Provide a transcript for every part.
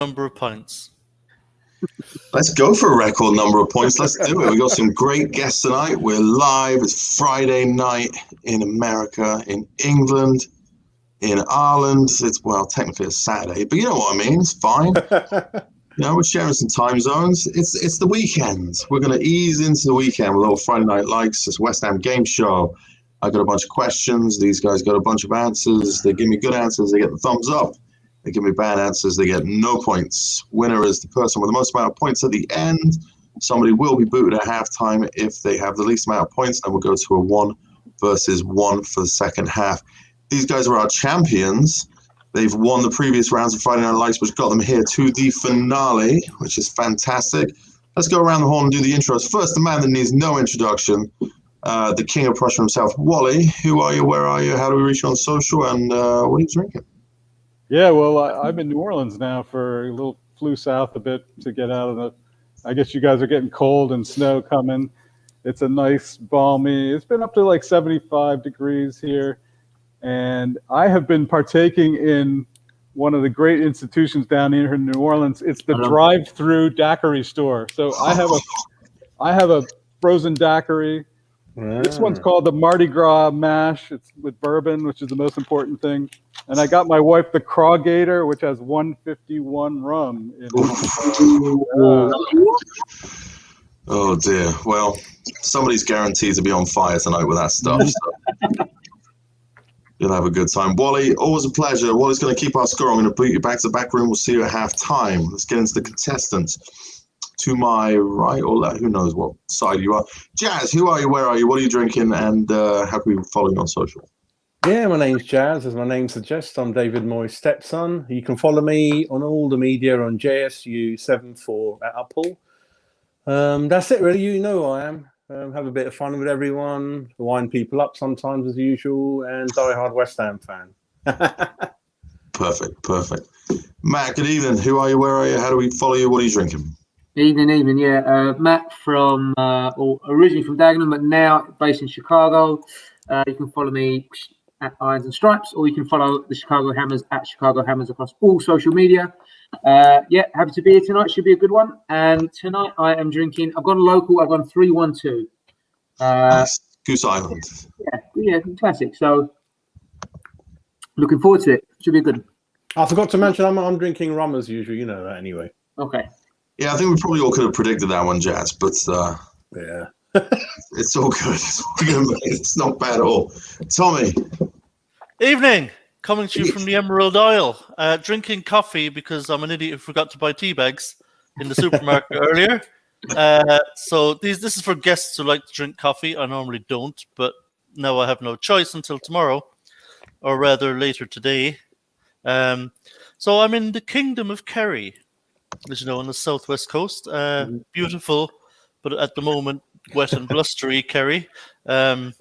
number of points. Let's go for a record number of points. Let's do it. We got some great guests tonight. We're live. It's Friday night in America, in England, in Ireland. Technically it's Saturday, but you know what I mean. It's fine. We're sharing some time zones. It's the weekend. We're going to ease into the weekend with a little Friday Night Likes. It's West Ham game show. I got a bunch of questions. These guys got a bunch of answers. They give me good answers. They get the thumbs up. They give me bad answers. They get no points. Winner is the person with the most amount of points at the end. Somebody will be booted at halftime if they have the least amount of points. Then we'll go to a 1 versus 1 for the second half. These guys are our champions. They've won the previous rounds of Friday Night Lights, which got them here to the finale, which is fantastic. Let's go around the horn and do the intros. First, the man that needs no introduction, the king of Prussia himself, Wally. Who are you? Where are you? How do we reach you on social? And what are you drinking? Yeah, well, I'm in New Orleans now for a little flew south a bit to get out of the. I guess you guys are getting cold and snow coming. It's a nice balmy. It's been up to like 75 degrees here, and I have been partaking in one of the great institutions down here in New Orleans. It's the drive-through daiquiri store. So I have a frozen daiquiri. This one's called the Mardi Gras Mash. It's with bourbon, which is the most important thing. And I got my wife the Crawgator, which has 151 rum in it. Oh, dear. Well, somebody's guaranteed to be on fire tonight with that stuff. So. You'll have a good time. Wally, always a pleasure. Wally's going to keep our score. I'm going to put you back to the back room. We'll see you at half-time. Let's get into the contestants. To my right or left, who knows what side you are. Jazz, who are you? Where are you? What are you drinking? And how can we follow you on social? Yeah, my name's Jazz. As my name suggests, I'm David Moyes' stepson. You can follow me on all the media on JSU74 at Apple. That's it, really. You know who I am. Have a bit of fun with everyone, wind people up sometimes as usual, and die-hard West Ham fan. Perfect. Matt, good evening. Who are you? Where are you? How do we follow you? What are you drinking? Evening, yeah. Matt originally from Dagenham, but now based in Chicago. You can follow me at Irons and Stripes, or you can follow the Chicago Hammers at Chicago Hammers across all social media. Happy to be here tonight. Should be a good one. And tonight I am drinking. I've gone local. I've gone 312. Nice. Goose Island. Yeah, classic. So looking forward to it. Should be good. I forgot to mention I'm drinking rum as usual. You know that anyway. Okay. Yeah, I think we probably all could have predicted that one, Jazz, but yeah. It's all good. It's not bad at all. Tommy. Evening. Coming to you from the Emerald Isle. Drinking coffee because I'm an idiot who forgot to buy tea bags in the supermarket earlier. So this is for guests who like to drink coffee. I normally don't, but now I have no choice until tomorrow, or rather later today. So I'm in the Kingdom of Kerry, as you know, on the southwest coast. Beautiful, but at the moment wet and blustery Kerry. And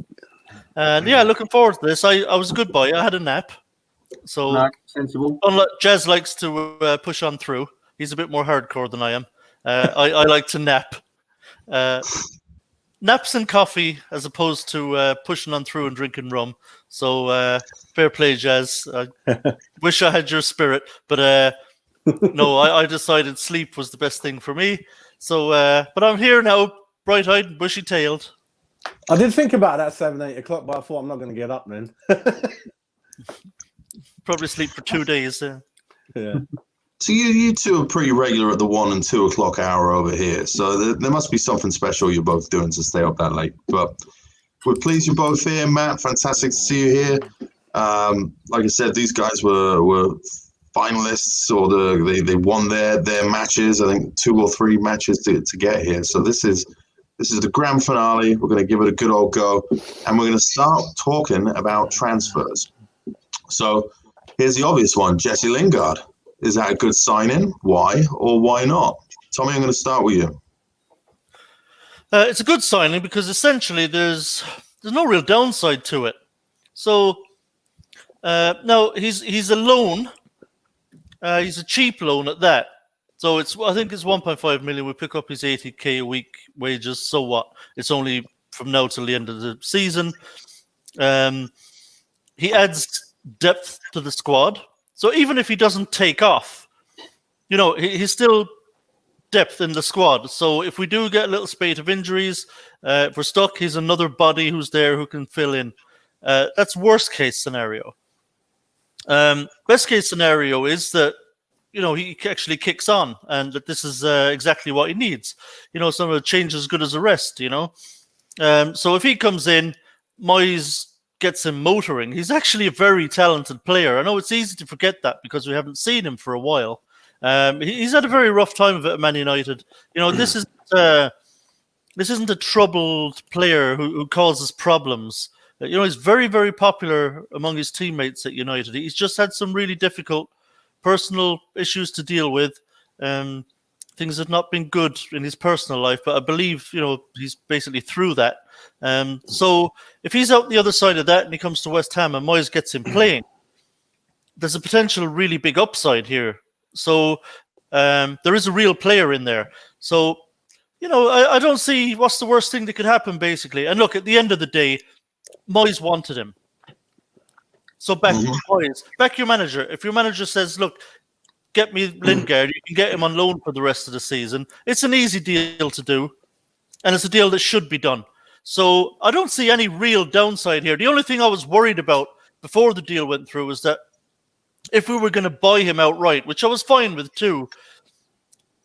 yeah, looking forward to this. I was a good boy. I had a nap. So sensible. Unlike Jez likes to push on through. He's a bit more hardcore than I am. I like to nap. Naps and coffee as opposed to pushing on through and drinking rum. So fair play, Jez. I wish I had your spirit, but no, I decided sleep was the best thing for me. So, but I'm here now, bright-eyed and bushy-tailed. I did think about that 7, 8 o'clock, but I thought I'm not going to get up then. Probably sleep for 2 days. Yeah. So you two are pretty regular at the 1 and 2 o'clock hour over here. So there must be something special you're both doing to stay up that late. But we're pleased you're both here, Matt. Fantastic to see you here. Like I said, these guys were finalists, or they won their matches. I think 2 or 3 matches to get here. So this is the grand finale. We're going to give it a good old go, and we're going to start talking about transfers. So here's the obvious one: Jesse Lingard. Is that a good signing? Why or why not? Tommy, I'm going to start with you. It's a good signing because essentially there's no real downside to it. So now he's a loan. He's a cheap loan at that. So I think it's 1.5 million. We pick up his 80k a week wages. So what? It's only from now till the end of the season. He adds depth to the squad. So even if he doesn't take off, he's still depth in the squad. So if we do get a little spate of injuries, if we're stuck, he's another body who's there who can fill in. That's worst case scenario. Best case scenario is that he actually kicks on, and that this is exactly what he needs. Some of the change as good as the rest. So if he comes in, Moyes gets him motoring. He's actually a very talented player. I know it's easy to forget that because we haven't seen him for a while. He's had a very rough time of it at Man United. This isn't a troubled player who causes problems. He's very, very popular among his teammates at United. He's just had some really difficult personal issues to deal with. Things have not been good in his personal life, but I believe, he's basically through that. So if he's out the other side of that and he comes to West Ham and Moyes gets him playing, there's a potential really big upside here. So there is a real player in there. So, I don't see what's the worst thing that could happen, basically. And look, at the end of the day, Moyes wanted him. So back Moyes, back your manager. If your manager says, look, get me Lingard, you can get him on loan for the rest of the season. It's an easy deal to do, and it's a deal that should be done. So I don't see any real downside here. The only thing I was worried about before the deal went through was that if we were going to buy him outright, which I was fine with too,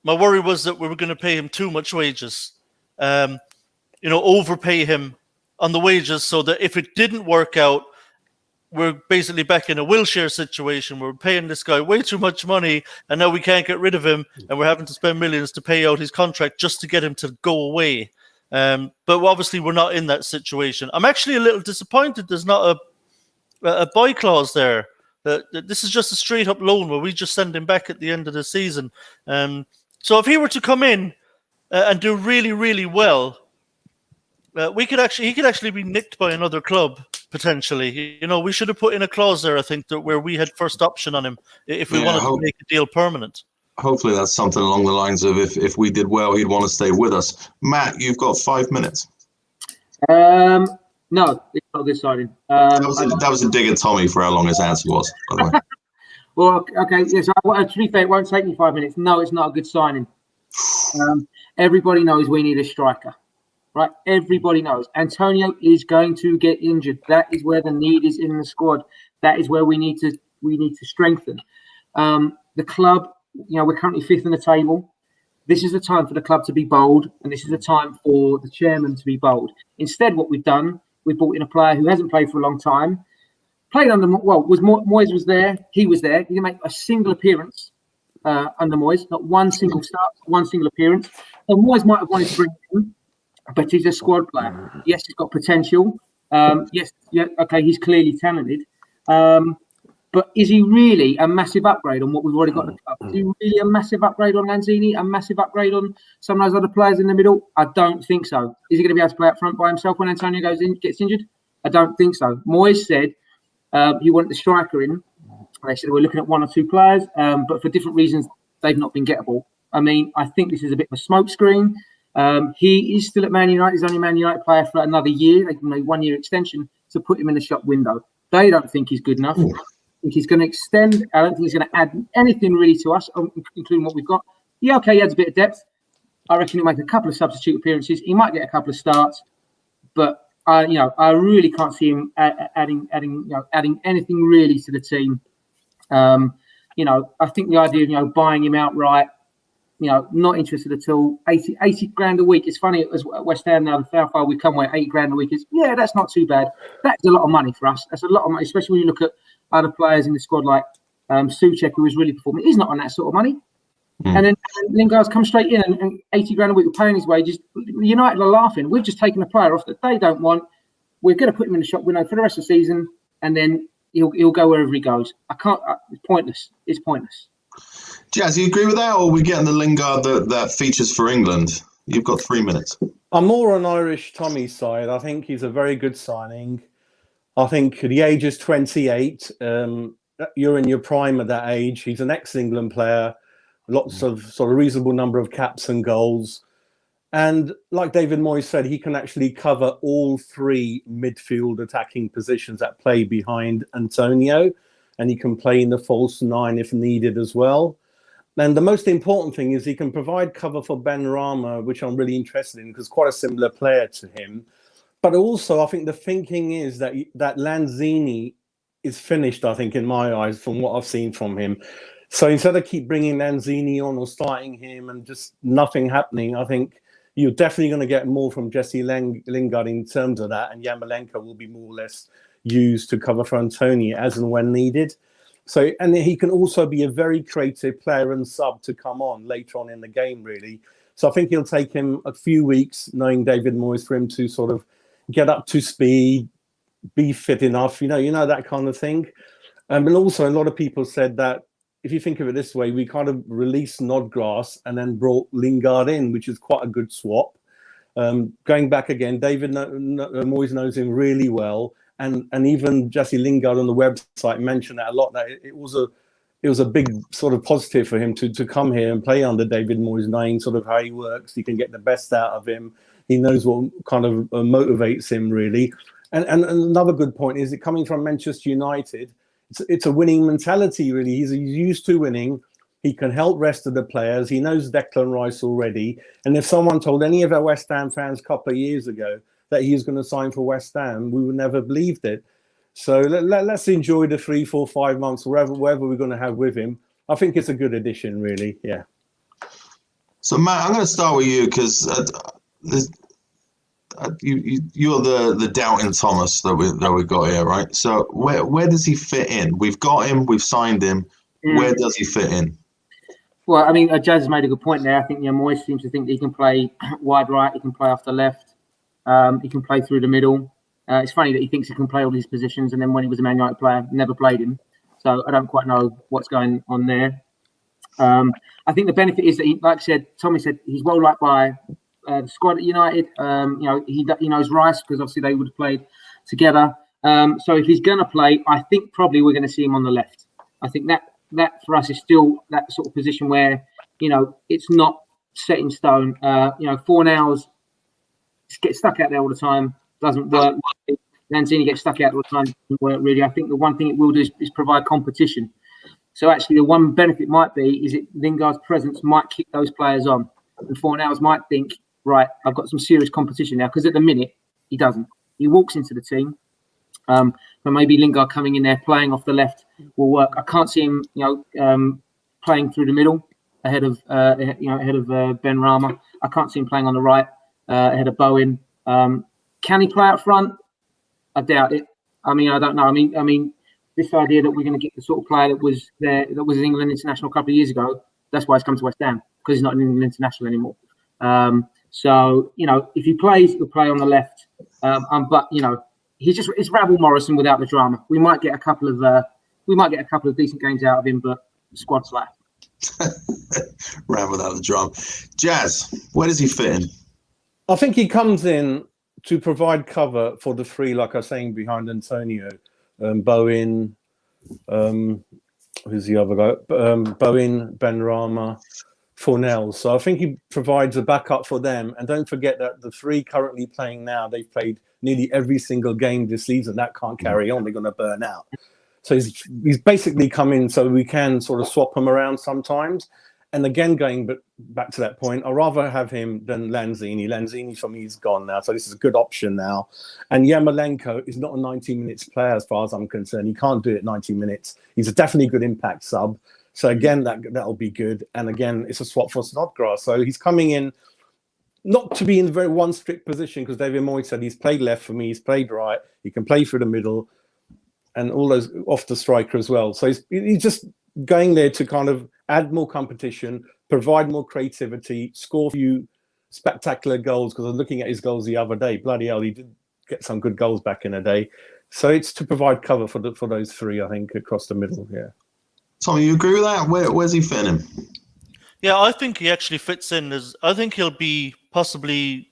my worry was that we were going to pay him too much wages. Overpay him on the wages so that if it didn't work out, we're basically back in a Wilshere situation. We're paying this guy way too much money, and now we can't get rid of him, and we're having to spend millions to pay out his contract just to get him to go away. But obviously, we're not in that situation. I'm actually a little disappointed there's not a buy clause there. This is just a straight-up loan where we just send him back at the end of the season. So if he were to come in and do really, really well, he could actually be nicked by another club potentially. We should have put in a clause there, I think, that where we had first option on him if we wanted to make a deal permanent. Hopefully that's something along the lines of if we did well, he'd want to stay with us. Matt, you've got 5 minutes. No, it's not a good signing. That was a dig at Tommy for how long his answer was, by the way. Well, okay, yes. To be fair, it won't take me 5 minutes. No, it's not a good signing. Everybody knows we need a striker. Right, everybody knows Antonio is going to get injured. That is where the need is in the squad. That is where we need to strengthen the club. We're currently 5th in the table. This is the time for the club to be bold, and this is the time for the chairman to be bold. Instead, what we've done, we've brought in a player who hasn't played for a long time. Played under Moyes was there. He was there. He didn't make a single appearance under Moyes. Not one single start, one single appearance. So Moyes might have wanted to bring him in. But he's a squad player. Yes, he's got potential. He's clearly talented. But is he really a massive upgrade on what we've already got in the club? Is he really a massive upgrade on Lanzini? A massive upgrade on some of those other players in the middle? I don't think so. Is he going to be able to play up front by himself when Antonio gets injured? I don't think so. Moyes said he wanted the striker in. They said we're looking at 1 or 2 players, but for different reasons, they've not been gettable. I mean, I think this is a bit of a smokescreen. He is still at Man United. He's only a Man United player for another year. They can make 1 year extension to put him in the shop window. They don't think he's good enough. I think he's going to extend. I don't think he's going to add anything really to us, including what we've got. Yeah, okay, he adds a bit of depth. I reckon he'll make a couple of substitute appearances. He might get a couple of starts, but I really can't see him adding anything really to the team. I think the idea of buying him outright. Not interested at all. 80 grand a week. It's funny as West Ham now, how far we've come where 80 grand a week is. Yeah, that's not too bad. That's a lot of money for us. That's a lot of money, especially when you look at other players in the squad like Souček, who is really performing. He's not on that sort of money. And then Lingard's come straight in and 80 grand a week, we're paying his wages. United are laughing. We've just taken a player off that they don't want. We're going to put him in the shop window for the rest of the season, and then he'll go wherever he goes. I can't. It's pointless. It's pointless. Jazz, you agree with that, or are we getting the Lingard that features for England? You've got 3 minutes. I'm more on Irish Tommy's side. I think he's a very good signing. I think at the age is 28. You're in your prime at that age. He's an ex-England player. Lots of sort of reasonable number of caps and goals. And like David Moyes said, he can actually cover all 3 midfield attacking positions that play behind Antonio. And he can play in the false 9 if needed as well. And the most important thing is he can provide cover for Ben Rama, which I'm really interested in because quite a similar player to him. But also, I think the thinking is that Lanzini is finished, I think, in my eyes, from what I've seen from him. So instead of keep bringing Lanzini on or starting him and just nothing happening, I think you're definitely going to get more from Jesse Lingard in terms of that. And Yamalenko will be more or less used to cover for Antonio as and when needed. So, and he can also be a very creative player and sub to come on later on in the game, really. So I think it'll take him a few weeks, knowing David Moyes, for him to sort of get up to speed, be fit enough, you know that kind of thing. And also a lot of people said that if you think of it this way, we kind of released Snodgrass and then brought Lingard in, which is quite a good swap. Going back again, David Moyes knows him really well. And even Jesse Lingard on the website mentioned that a lot, that it was a big sort of positive for him to come here and play under David Moyes, knowing sort of how he works. He can get the best out of him. He knows what kind of motivates him, really. And another good point is that coming from Manchester United, it's a winning mentality, really. He's used to winning. He can help rest of the players. He knows Declan Rice already. And if someone told any of our West Ham fans a couple of years ago that he was going to sign for West Ham, we would never have believed it. So let's enjoy the 3, 4, 5 months, wherever we're going to have with him. I think it's a good addition, really. Yeah. So Matt, I'm going to start with you because you're the doubting Thomas that we got here, right? So where does he fit in? We've got him, we've signed him. Where does he fit in? Well, I mean, Jazz has made a good point there. I think Moyes seems to think that he can play wide right, he can play off the left, he can play through the middle. It's funny that he thinks he can play all these positions, and then when he was a Man United player, never played him. So I don't quite know what's going on there. I think the benefit is that, like I said, Tommy said, he's well liked by the squad at United. He knows Rice because obviously they would have played together. So if he's going to play, I think probably we're going to see him on the left. I think that for us is still that sort of position where, it's not set in stone. Fornals gets stuck out there all the time, doesn't work. Lanzini gets stuck out all the time, doesn't work really. I think the one thing it will do is provide competition. So actually the one benefit might be is that Lingard's presence might keep those players on. And Fornals might think, right, I've got some serious competition now, because at the minute he doesn't. He walks into the team, but maybe Lingard coming in there playing off the left will work. I can't see him, playing through the middle ahead of Ben Rama. I can't see him playing on the right ahead of Bowen. Can he play up front? I doubt it. I mean, I don't know. I mean, this idea that we're going to get the sort of player that was an England international a couple of years ago, that's why he's come to West Ham, because he's not an England international anymore. So if he plays, he'll play on the left. But it's Rabble Morrison without the drama. We might get a couple of decent games out of him, but squad flat. Rabble without the drama. Jazz, where does he fit in? I think he comes in to provide cover for the three, like I was saying, behind Antonio, Bowen, who's the other guy? Bowen, Ben Rama, Fornals. So I think he provides a backup for them. And don't forget that the three currently playing now, they've played nearly every single game this season. That can't carry on. They're going to burn out. So he's basically come in so we can sort of swap him around sometimes. And again, going back to that point, I'd rather have him than Lanzini. Lanzini, for me, is gone now. So this is a good option now. And Yamalenko is not a 90 minutes player as far as I'm concerned. He can't do it 90 minutes. He's a definitely good impact sub. So again, that'll be good. And again, it's a swap for Snodgrass. So he's coming in not to be in very one strict position, because David Moyes said he's played left for me, he's played right, he can play through the middle and all those off the striker as well. So he's just going there to kind of add more competition, provide more creativity, score a few spectacular goals, because I was looking at his goals the other day. Bloody hell, he did get some good goals back in the day. So it's to provide cover for those three, I think, across the middle. Yeah. Tommy, you agree with that? Where's he fitting in? Yeah, I think he actually fits in. I think he'll be possibly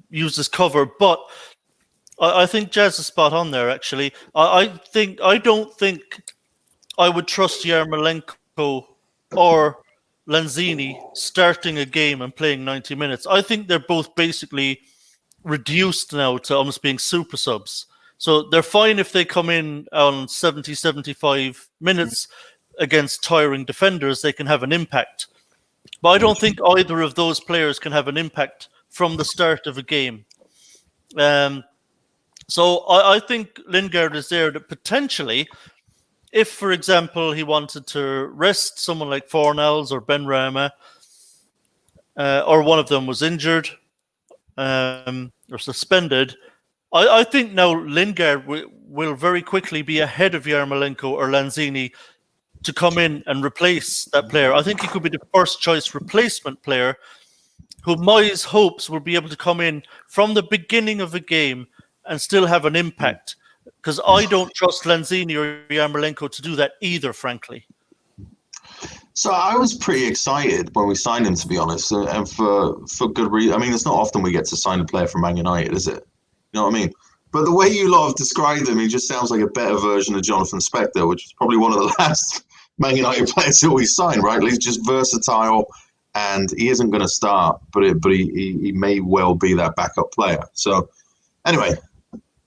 used as cover, but I think Jazz is spot on there, actually. I don't think I would trust Yarmolenko or Lanzini starting a game and playing 90 minutes. I think they're both basically reduced now to almost being super subs. So they're fine if they come in on 70, 75 minutes. against tiring defenders, they can have an impact. But I don't think either of those players can have an impact from the start of a game. So I think Lingard is there that potentially, if, for example, he wanted to rest someone like Fornals or Benrahma, or one of them was injured or suspended, I think now Lingard will very quickly be ahead of Yarmolenko or Lanzini to come in and replace that player. I think he could be the first choice replacement player who Moyes hopes will be able to come in from the beginning of a game and still have an impact. Because I don't trust Lanzini or Yarmolenko to do that either, frankly. So I was pretty excited when we signed him, to be honest, and for good reason. I mean, it's not often we get to sign a player from Man United, is it? You know what I mean? But the way you lot have described him, he just sounds like a better version of Jonathan Spector, which is probably one of the last Man United players that we signed, right? He's just versatile, and he isn't going to start, but he may well be that backup player. So anyway,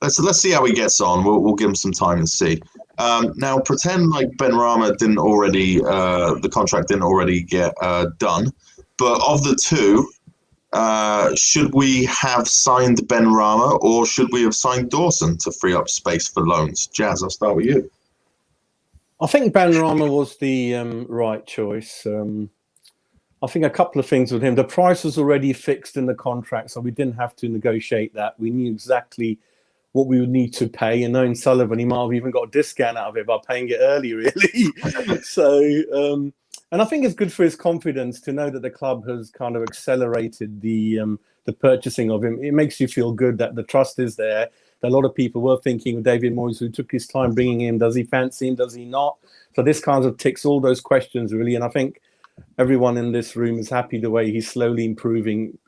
let's see how he gets on. We'll give him some time and see. Now, pretend like Benrahma didn't already, the contract didn't already get done. But of the two, should we have signed Benrahma or should we have signed Dawson to free up space for loans? Jazz, I'll start with you. I think Benrahma was the right choice. I think a couple of things with him. The price was already fixed in the contract, so we didn't have to negotiate that. We knew exactly what we would need to pay, and knowing Sullivan, he might have even got a discount out of it by paying it early, really. So, and I think it's good for his confidence to know that the club has kind of accelerated the purchasing of him. It makes you feel good that the trust is there. A lot of people were thinking of David Moyes, who took his time bringing him. Does he fancy him? Does he not? So this kind of ticks all those questions, really. And I think everyone in this room is happy the way he's slowly improving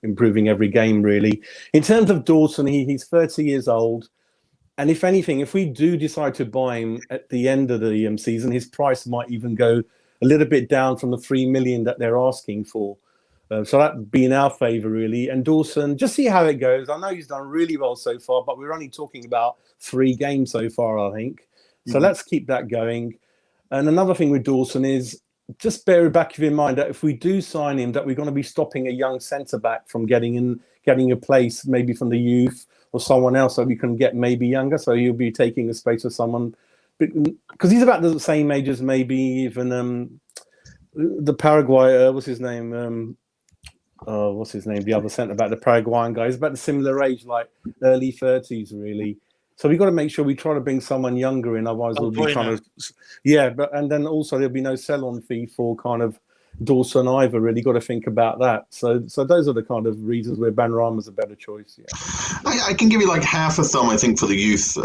every game, really. In terms of Dawson, he's 30 years old. And if anything, if we do decide to buy him at the end of the season, his price might even go a little bit down from the 3 million that they're asking for. So that'd be in our favour, really. And Dawson, just see how it goes. I know he's done really well so far, but we're only talking about 3 games so far, I think. So let's keep that going. And another thing with Dawson is just bear back in mind that if we do sign him, that we're going to be stopping a young centre-back from getting a place, maybe from the youth or someone else that we can get maybe younger. So he'll be taking a space of someone, because he's about the same age as maybe even the Paraguay, what's his name? The other centre-back, the Paraguayan guy. He's about the similar age, like early 30s, really. So we've got to make sure we try to bring someone younger in, otherwise we'll be trying to... and then also there'll be no sell-on fee for kind of Dawson either, really. Got to think about that. So those are the kind of reasons where Benrahma's a better choice, I can give you like half a thumb, I think, for the youth,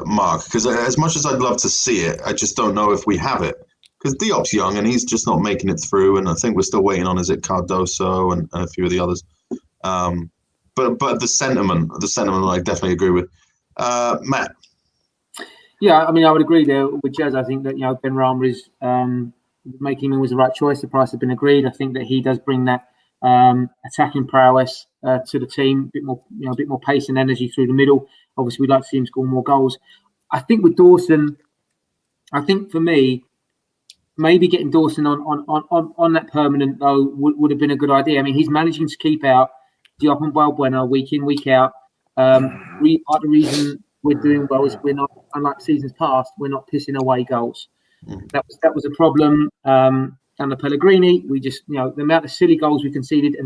Mark, because as much as I'd love to see it, I just don't know if we have it. Because Diop's young and he's just not making it through, and I think we're still waiting on, is it Cardoso and a few of the others. But the sentiment I definitely agree with. Matt? Yeah, I mean, I would agree there with Jez. I think that, Benrahma is making him was the right choice. The price has been agreed. I think that he does bring that attacking prowess to the team, a bit more pace and energy through the middle. Obviously, we'd like to see him score more goals. I think with Dawson, for me, maybe getting Dawson on that permanent though would have been a good idea. I mean, he's managing to keep out Diop and Balbuena week in, week out. Part of the reason we're doing well is we're not, unlike seasons past, we're not pissing away goals. That was a problem under Pellegrini. We just, the amount of silly goals we conceded late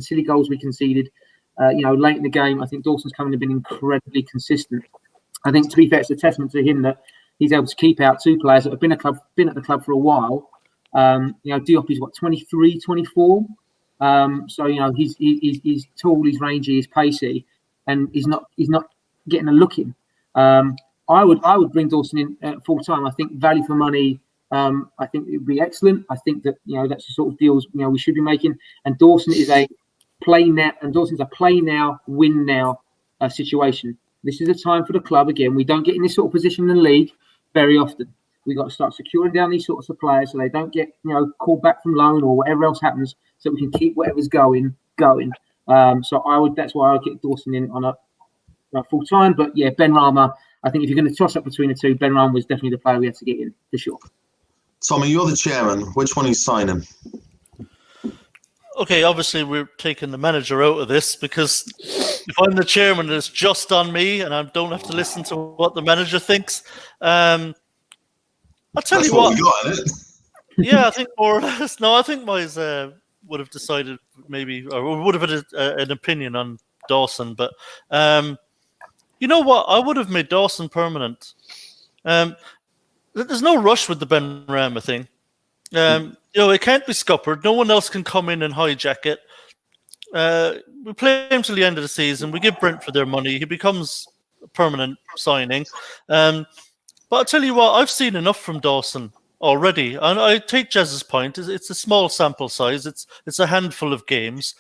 in the game. I think Dawson's coming to been incredibly consistent. I think, to be fair, it's a testament to him that he's able to keep out 2 players that have been at the club for a while. Diop is 23, 24. So he's tall, he's rangy, he's pacey, and he's not getting a look in. I would bring Dawson in full time. I think value for money. I think it would be excellent. I think that that's the sort of deals we should be making. And Dawson is a play now, win now situation. This is a time for the club. Again, we don't get in this sort of position in the league very often. We've got to start securing down these sorts of players so they don't get called back from loan or whatever else happens, so we can keep whatever's going. So that's why I would get Dawson in on a full time. But yeah, Benrahma, I think if you're going to toss up between the two, Benrahma was definitely the player we had to get in for sure. Tommy, you're the chairman. Which one are you signing? Okay, obviously we're taking the manager out of this because if I'm the chairman, it's just on me, and I don't have to listen to what the manager thinks. I'll tell That's you what what. we got, isn't it? Yeah, I think more or less. No, I think Moyes would have decided maybe, or would have had an opinion on Dawson. But you know what? I would have made Dawson permanent. There's no rush with the Benrahma thing. It can't be scuppered. No one else can come in and hijack it. We play him till the end of the season. We give Brentford their money. He becomes a permanent signing. But I'll tell you what, I've seen enough from Dawson already. And I take Jez's point. It's a small sample size. It's a handful of games.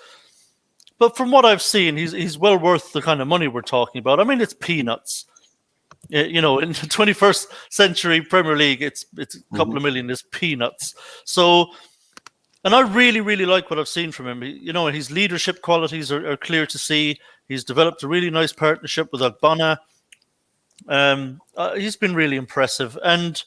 But from what I've seen, he's well worth the kind of money we're talking about. I mean, it's peanuts. In the 21st century Premier League, it's a couple of million is peanuts. So, and I really, really like what I've seen from him. His leadership qualities are clear to see. He's developed a really nice partnership with Ogbonna. He's been really impressive. And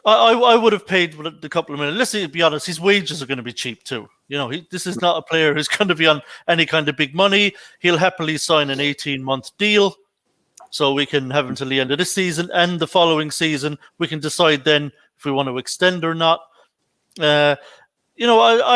I would have paid a couple of million. Let's be honest, his wages are going to be cheap too. This is not a player who's going to be on any kind of big money. He'll happily sign an 18-month deal. So we can have until the end of this season and the following season. We can decide then if we want to extend or not. I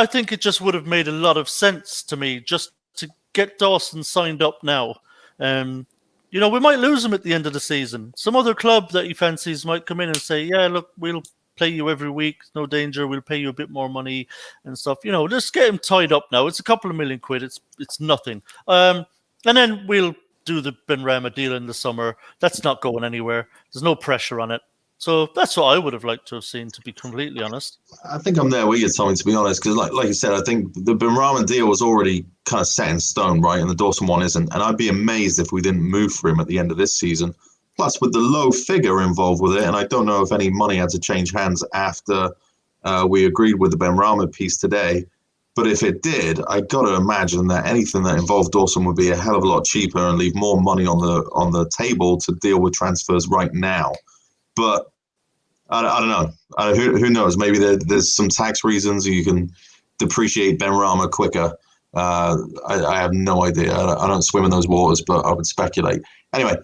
think it just would have made a lot of sense to me just to get Dawson signed up now. We might lose him at the end of the season. Some other club that he fancies might come in and say, yeah, look, we'll play you every week. No danger. We'll pay you a bit more money and stuff. Just get him tied up now. It's a couple of million quid. It's nothing. And then we'll do the Benrahma deal in the summer. That's not going anywhere. There's no pressure on it. So that's what I would have liked to have seen, to be completely honest. I think I'm there with you, Tommy, to be honest, because like you said, I think the Benrahma deal was already kind of set in stone, right? And the Dawson one isn't. And I'd be amazed if we didn't move for him at the end of this season. Plus, with the low figure involved with it, and I don't know if any money had to change hands after we agreed with the Benrahma piece today. But if it did, I got to imagine that anything that involved Dawson would be a hell of a lot cheaper and leave more money on the table to deal with transfers right now. But I don't know. Who knows? Maybe there's some tax reasons you can depreciate Benrahma quicker. I have no idea. I don't swim in those waters, but I would speculate. Anyway,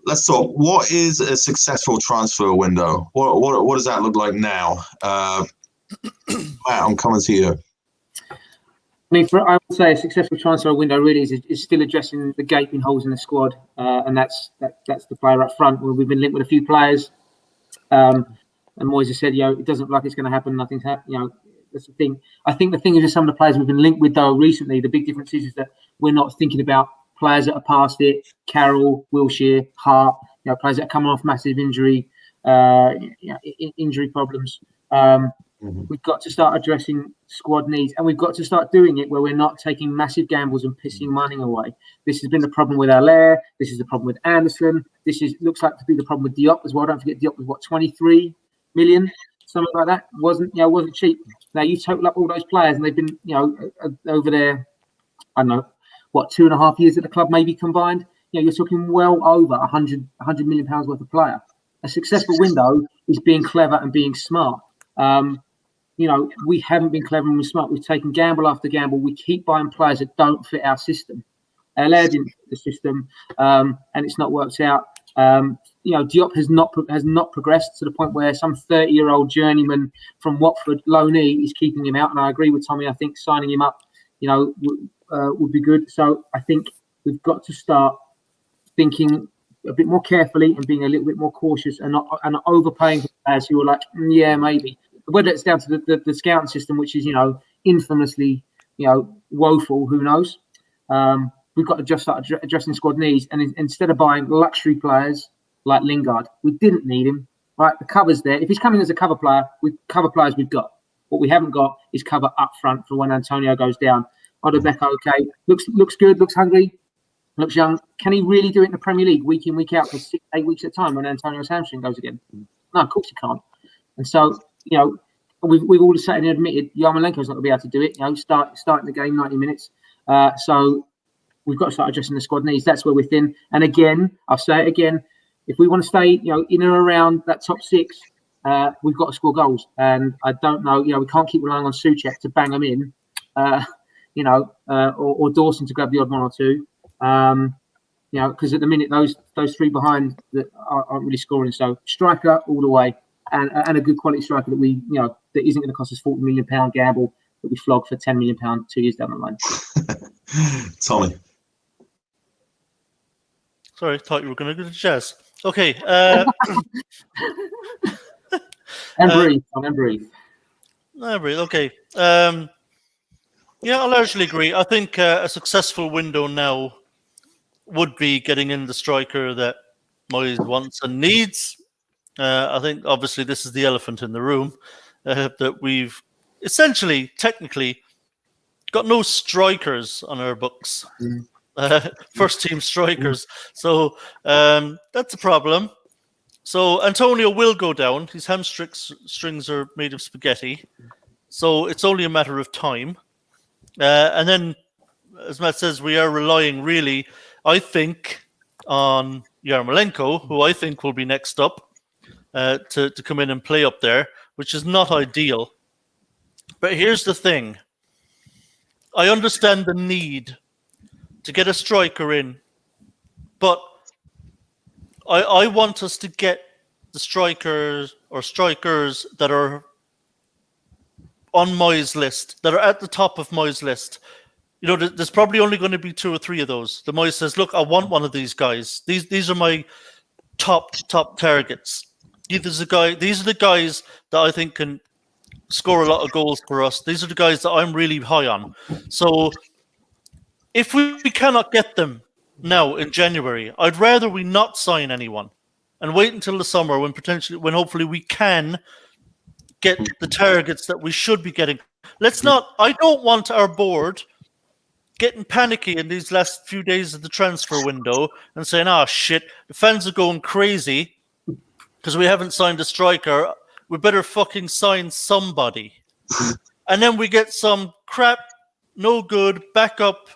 let's talk. What is a successful transfer window? What does that look like now? Matt, I'm coming to you. I would say a successful transfer window really is still addressing the gaping holes in the squad, and that's the player up front. Where we've been linked with a few players, and Moyes has said, it doesn't look like it's going to happen. Nothing's happened. That's the thing. I think the thing is with some of the players we've been linked with though recently, the big difference is that we're not thinking about players that are past it. Carroll, Wilshere, Hart, players that are coming off massive injury, injury problems. We've got to start addressing squad needs, and we've got to start doing it where we're not taking massive gambles and pissing money away. This has been the problem with Allaire. This is the problem with Anderson. Looks like to be the problem with Diop as well. Don't forget Diop was 23 million, something like that. Wasn't cheap. Now you total up all those players, and they've been over there. I don't know 2.5 years at the club maybe combined. You're talking well over 100 million pounds worth of player. A successful window is being clever and being smart. We haven't been clever and we're smart. We've taken gamble after gamble. We keep buying players that don't fit our system. Allaire didn't fit the system, and it's not worked out. Diop has not progressed to the point where some 30-year-old journeyman from Watford, low knee, is keeping him out. And I agree with Tommy. I think signing him up, would be good. So I think we've got to start thinking a bit more carefully and being a little bit more cautious and not overpaying players who are like, yeah, maybe. Whether it's down to the scouting system, which is, infamously, woeful, who knows? We've got to just start addressing squad needs. And instead of buying luxury players like Lingard, we didn't need him, right? The cover's there. If he's coming as a cover player, cover players we've got. What we haven't got is cover up front for when Antonio goes down. Odobeko, okay, looks good, looks hungry, looks young. Can he really do it in the Premier League week in, week out for 6-8 weeks at a time when Antonio's hamstring goes again? No, of course he can't. And so, we've all sat and admitted Yamalenko's not going to be able to do it. Starting the game 90 minutes. So we've got to start addressing the squad needs. That's where we're thin. And again, I'll say it again. If we want to stay, in and around that top six, we've got to score goals. And I don't know, we can't keep relying on Souček to bang them in, or Dawson to grab the odd one or two. Because at the minute those three behind that aren't really scoring. So striker all the way, and a good quality striker that we that isn't going to cost us £40 million gamble that we flog for £10 million 2 years down the line. Tommy. Sorry, I thought you were going to go to Jazz. Okay. And breathe. And breathe. Okay. I largely agree. I think a successful window now would be getting in the striker that Moyes wants and needs. I think, obviously, this is the elephant in the room, that we've essentially, technically, got no strikers on our books. First-team strikers. So that's a problem. So Antonio will go down. His hamstrings are made of spaghetti. So it's only a matter of time. And then, as Matt says, we are relying really, I think, on Yamalenko, who I think will be next up to come in and play up there, which is not ideal. But here's the thing. I understand the need to get a striker in, but I want us to get the strikers that are on Moyes' list, that are at the top of Moyes' list. There's probably only going to be 2 or 3 of those. The Moyes says, look, I want one of these guys. These are my top targets. These are the guys that I think can score a lot of goals for us. These are the guys that I'm really high on. So if we cannot get them now in January, I'd rather we not sign anyone and wait until the summer when hopefully we can get the targets that we should be getting. I don't want our board getting panicky in these last few days of the transfer window and saying, shit, the fans are going crazy because we haven't signed a striker. We better fucking sign somebody. And then we get some crap, no good, backup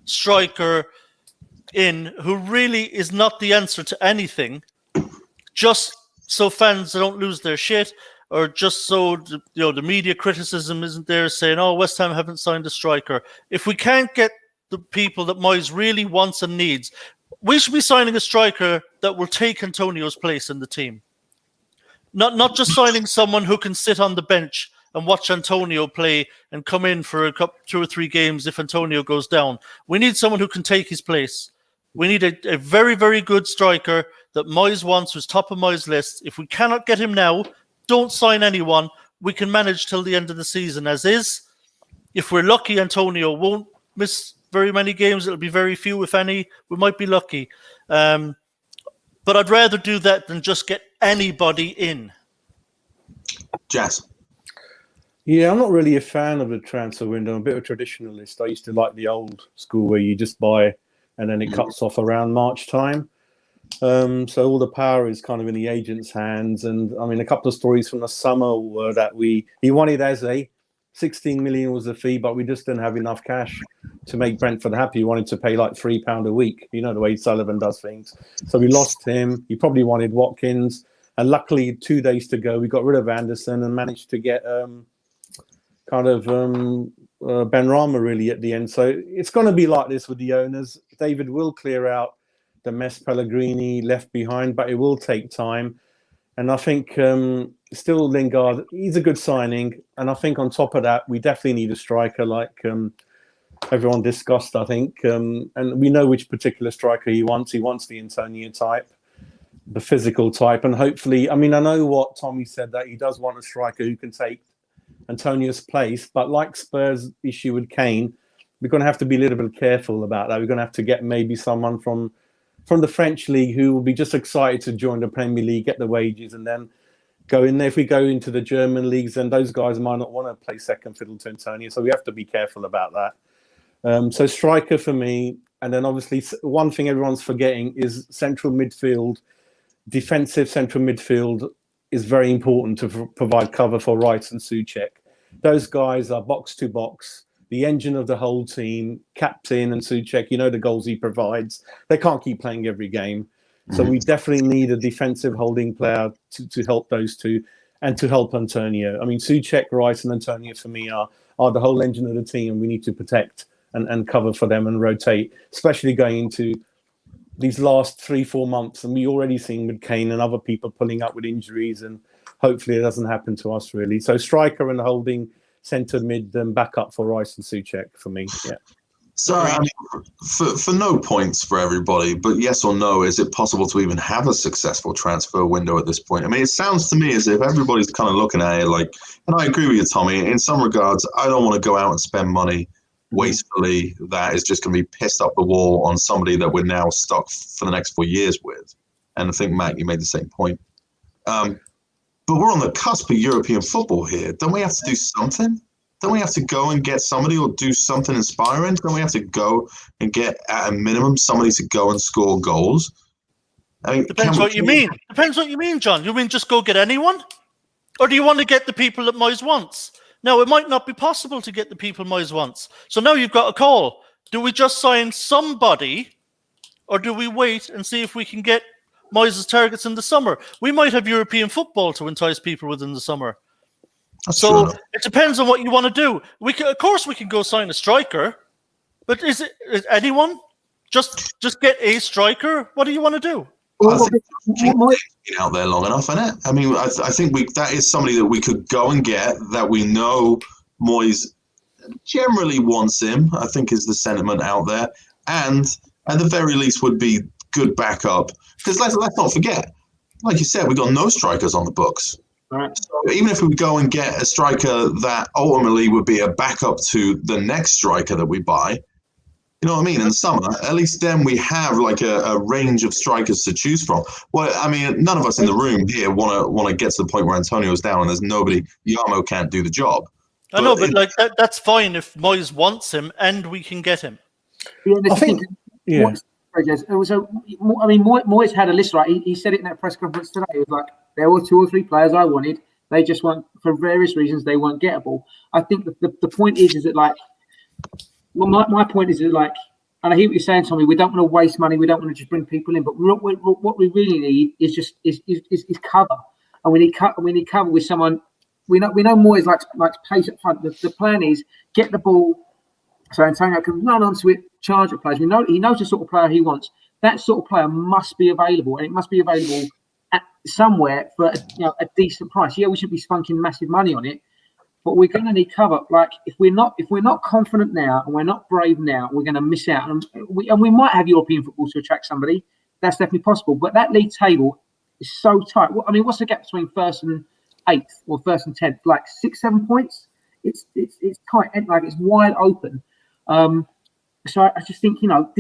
striker in who really is not the answer to anything, just so fans don't lose their shit, or just so the media criticism isn't there saying, West Ham haven't signed a striker. If we can't get the people that Moyes really wants and needs, we should be signing a striker that will take Antonio's place in the team. Not just signing someone who can sit on the bench and watch Antonio play and come in for 2 or 3 games if Antonio goes down. We need someone who can take his place. We need a very, very good striker that Moyes wants, who's top of Moyes' list. If we cannot get him now, don't sign anyone. We can manage till the end of the season as is. If we're lucky, Antonio won't miss very many games. It'll be very few, if any. We might be lucky. But I'd rather do that than just get anybody in. Jazz. Yeah, I'm not really a fan of the transfer window. I'm a bit of a traditionalist. I used to like the old school where you just buy and then it cuts off around March time. So all the power is kind of in the agent's hands. And I mean, a couple of stories from the summer were that he wanted Eze. 16 million was the fee, but we just didn't have enough cash to make Brentford happy. He wanted to pay like £3 a week. You know the way Sullivan does things. So we lost him. He probably wanted Watkins. And luckily, 2 days to go, we got rid of Anderson and managed to get Benrahma really at the end. So it's going to be like this with the owners. David will clear out the mess Pellegrini left behind, but it will take time. And I think still Lingard, he's a good signing. And I think on top of that, we definitely need a striker like everyone discussed, I think. And we know which particular striker he wants. He wants the Antonio type, the physical type. And hopefully, I mean, I know what Tommy said, that he does want a striker who can take Antonio's place. But like Spurs' issue with Kane, we're going to have to be a little bit careful about that. We're going to have to get maybe someone from the French league who will be just excited to join the Premier League, get the wages, and then go in there. If we go into the German leagues, then those guys might not want to play second fiddle to Antonio. So we have to be careful about that. So striker for me. And then obviously one thing everyone's forgetting is central midfield. Defensive central midfield is very important to provide cover for Rice and Souček. Those guys are box to box, the engine of the whole team, captain and Souček, you know the goals he provides. They can't keep playing every game. So we definitely need a defensive holding player to help those two. and to help Antonio. I mean, Souček, Rice, and Antonio for me are the whole engine of the team, and we need to protect and cover for them and rotate, especially going into these last 3-4 months. And we already seen with Kane and other people pulling up with injuries, and hopefully it doesn't happen to us really. So striker and holding centre mid, then back up for Rice and Souček for me. Yeah. So, I mean, for no points for everybody, but yes or no, is it possible to even have a successful transfer window at this point? I mean, it sounds to me as if everybody's kind of looking at it like, and I agree with you, Tommy, in some regards, I don't want to go out and spend money wastefully that is just going to be pissed up the wall on somebody that we're now stuck for the next 4 years with. And I think, Matt, you made the same point. But we're on the cusp of European football here. Don't we have to do something? Don't we have to go and get somebody or do something inspiring? Don't we have to go and get, at a minimum, somebody to go and score goals? I mean, Depends what you mean. Depends what you mean, John. You mean just go get anyone? Or do you want to get the people that Moyes wants? Now, it might not be possible to get the people Moyes wants. So now you've got a call. Do we just sign somebody, or do we wait and see if we can get Moyes' targets in the summer? We might have European football to entice people within the summer. That's so true. it depends on what you want to do. Of course, we can go sign a striker, but is anyone? Just get a striker? What do you want to do? I think been out there long enough, isn't it? I mean, I think that is somebody that we could go and get, that we know Moyes generally wants him, I think is the sentiment out there. And at the very least would be good backup. Because let's not forget, like you said, we've got no strikers on the books. Right. So even if we go and get a striker that ultimately would be a backup to the next striker that we buy, you know what I mean, in the summer, at least then we have like a range of strikers to choose from. Well, I mean, none of us in the room here want to get to the point where Antonio's down and there's nobody, Yamo can't do the job. I know, but like that's fine if Moyes wants him and we can get him. Yeah, I think, yeah. Moyes had a list, right? He said it in that press conference today. It was like, there were 2 or 3 players I wanted. They just weren't, for various reasons, they weren't gettable. I think the point is that like, well, my point is that like, and I hear what you're saying, Tommy. We don't want to waste money. We don't want to just bring people in. But what we really need is just is cover, and we need cover with someone. We know Moyes likes pace up front. The plan is get the ball so Antonio can run onto it, charge at players. He knows the sort of player he wants. That sort of player must be available, and it must be available at somewhere for a decent price. Yeah, we should be spunking massive money on it, but we're going to need cover. Like if we're not confident now and we're not brave now, we're going to miss out. And we might have European football to attract somebody. That's definitely possible. But that league table is so tight. I mean, what's the gap between 1st and 8th or 1st and 10th? Like 6-7 points. It's tight. Like it's wide open. So I just think now's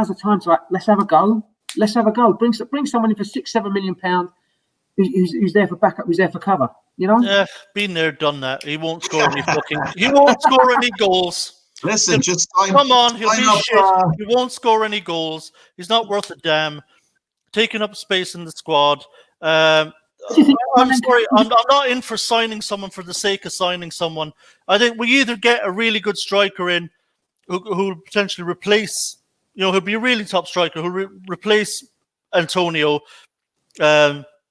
the time to let's have a go. Let's have a go. Bring someone in for £6-7 million who's there for backup, who's there for cover. Yeah, been there, done that. He won't score any he won't score any goals. Listen, just come on, he'll be shit. He won't score any goals. He's not worth a damn. Taking up space in the squad. I'm sorry, I'm not in for signing someone for the sake of signing someone. I think we either get a really good striker in who will potentially replace, he'll be a really top striker who'll replace Antonio,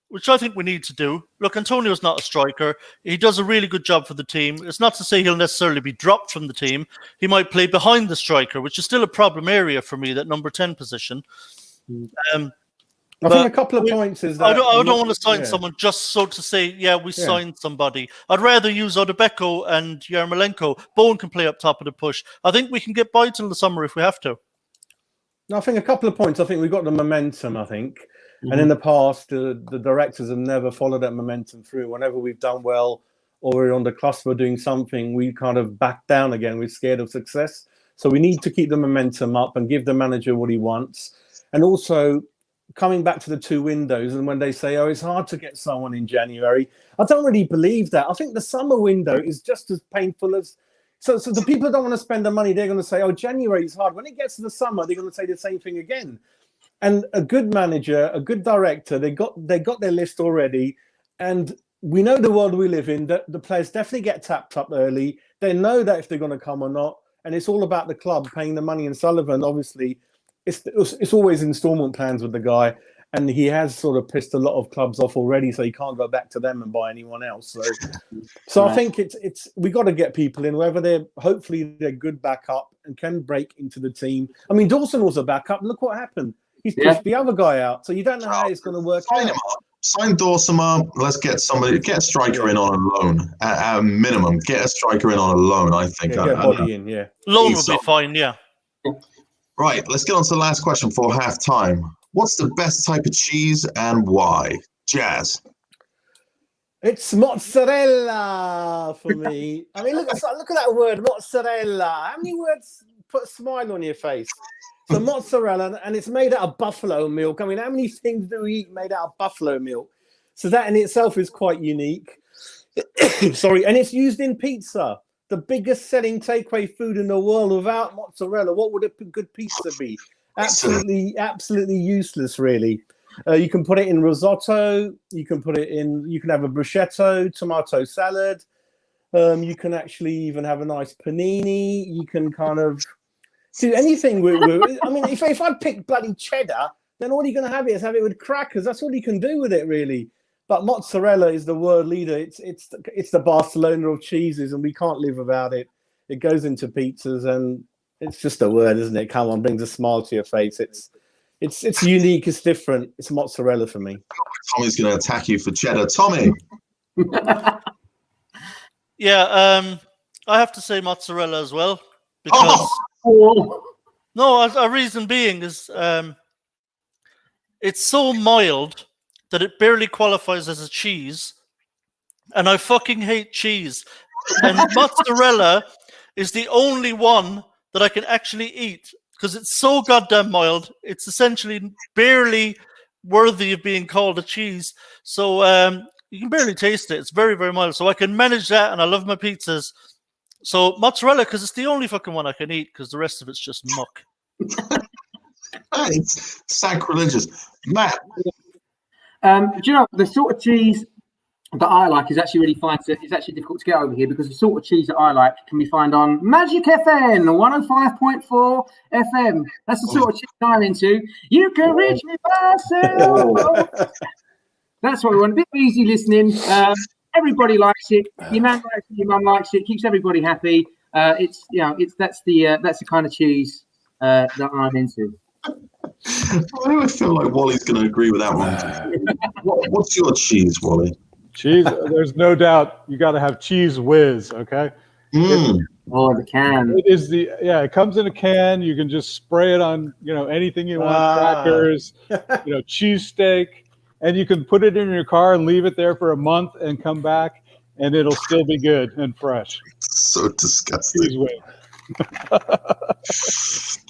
which I think we need to do. Look, Antonio's not a striker. He does a really good job for the team. It's not to say he'll necessarily be dropped from the team. He might play behind the striker, which is still a problem area for me, that number 10 position. I think a couple of points is that... I don't want to sign someone just so to say, we signed somebody. I'd rather use Odebeko and Yamalenko. Bowen can play up top of the push. I think we can get by till the summer if we have to. No, I think a couple of points. I think we've got the momentum, I think. Mm-hmm. And in the past, the directors have never followed that momentum through. Whenever we've done well or we're on the cusp of doing something, we kind of back down again. We're scared of success. So we need to keep the momentum up and give the manager what he wants. And also... coming back to the 2 windows, and when they say, it's hard to get someone in January, I don't really believe that. I think the summer window is just as painful as... So the people don't want to spend the money, they're going to say, January is hard. When it gets to the summer, they're going to say the same thing again. And a good manager, a good director, they got their list already. And we know the world we live in, that the players definitely get tapped up early. They know that if they're going to come or not. And it's all about the club paying the money. And Sullivan, obviously... It's always installment plans with the guy, and he has sort of pissed a lot of clubs off already, so he can't go back to them and buy anyone else. So I think it's we got to get people in, whether hopefully they're good backup and can break into the team. I mean, Dawson was a backup. Look what happened. He's pushed the other guy out, so you don't know how it's going to work out. Sign Dawson up. Let's get a striker in on a loan at a minimum. Get a striker in on a loan. I think. Get a body in, Loan will be fine. Yeah. Right. Let's get on to the last question for half time. What's the best type of cheese and why? Jazz. It's mozzarella for me. I mean, look at that word, mozzarella. How many words put a smile on your face? So mozzarella, and it's made out of buffalo milk. I mean, how many things do we eat made out of buffalo milk? So that in itself is quite unique. Sorry, and it's used in pizza, the biggest selling takeaway food in the world. Without mozzarella, what would a good pizza be? Absolutely useless, really. You can put it in risotto. You can have a bruschetto, tomato salad. You can actually even have a nice panini. You can kind of do anything with I mean, if I pick bloody cheddar, then all you're going to have it with crackers. That's all you can do with it, really. But mozzarella is the world leader. It's the Barcelona of cheeses, and we can't live without it. It goes into pizzas, and it's just a word, isn't it? Come on, brings a smile to your face. It's unique. It's different. It's mozzarella for me. Tommy's going to attack you for cheddar. Tommy. Yeah, I have to say mozzarella as well because a reason being is it's so mild that it barely qualifies as a cheese, and I fucking hate cheese. And mozzarella is the only one that I can actually eat because it's so goddamn mild. It's essentially barely worthy of being called a cheese. So you can barely taste it. It's very, very mild. So I can manage that, and I love my pizzas. So mozzarella, because it's the only fucking one I can eat, because the rest of it's just muck. It's sacrilegious. Matt. Do you know, the sort of cheese that I like is actually it's actually difficult to get over here, because the sort of cheese that I like can be found on Magic FM 105.4 FM. That's the sort of cheese I'm into. You can reach me by cell. That's what we want. A bit easy listening. Everybody likes it. Your man likes it. Your mum likes it. Keeps everybody happy. That's the kind of cheese that I'm into. I feel like Wally's going to agree with that one. What's your cheese, Wally? Cheese. There's no doubt you got to have Cheese Whiz. Okay. The can. It is it comes in a can. You can just spray it on anything you want. Crackers, cheesesteak, and you can put it in your car and leave it there for a month and come back, and it'll still be good and fresh. So disgusting. Cheese Whiz.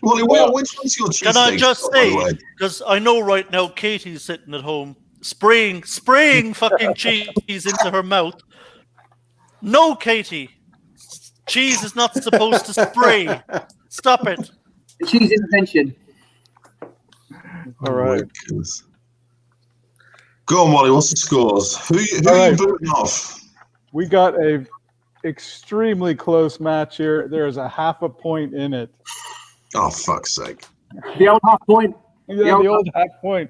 Wally, which one's your cheese? Can I just say, because I know right now Katie's sitting at home spraying fucking cheese into her mouth. No, Katie, cheese is not supposed to spray. Stop it. Cheese intervention. All right. Go on, Wally. What's the scores? Who are you booting off? We got a extremely close match here. There's a half a point in it. Oh, fuck's sake. The old half point. Yeah, the old half point.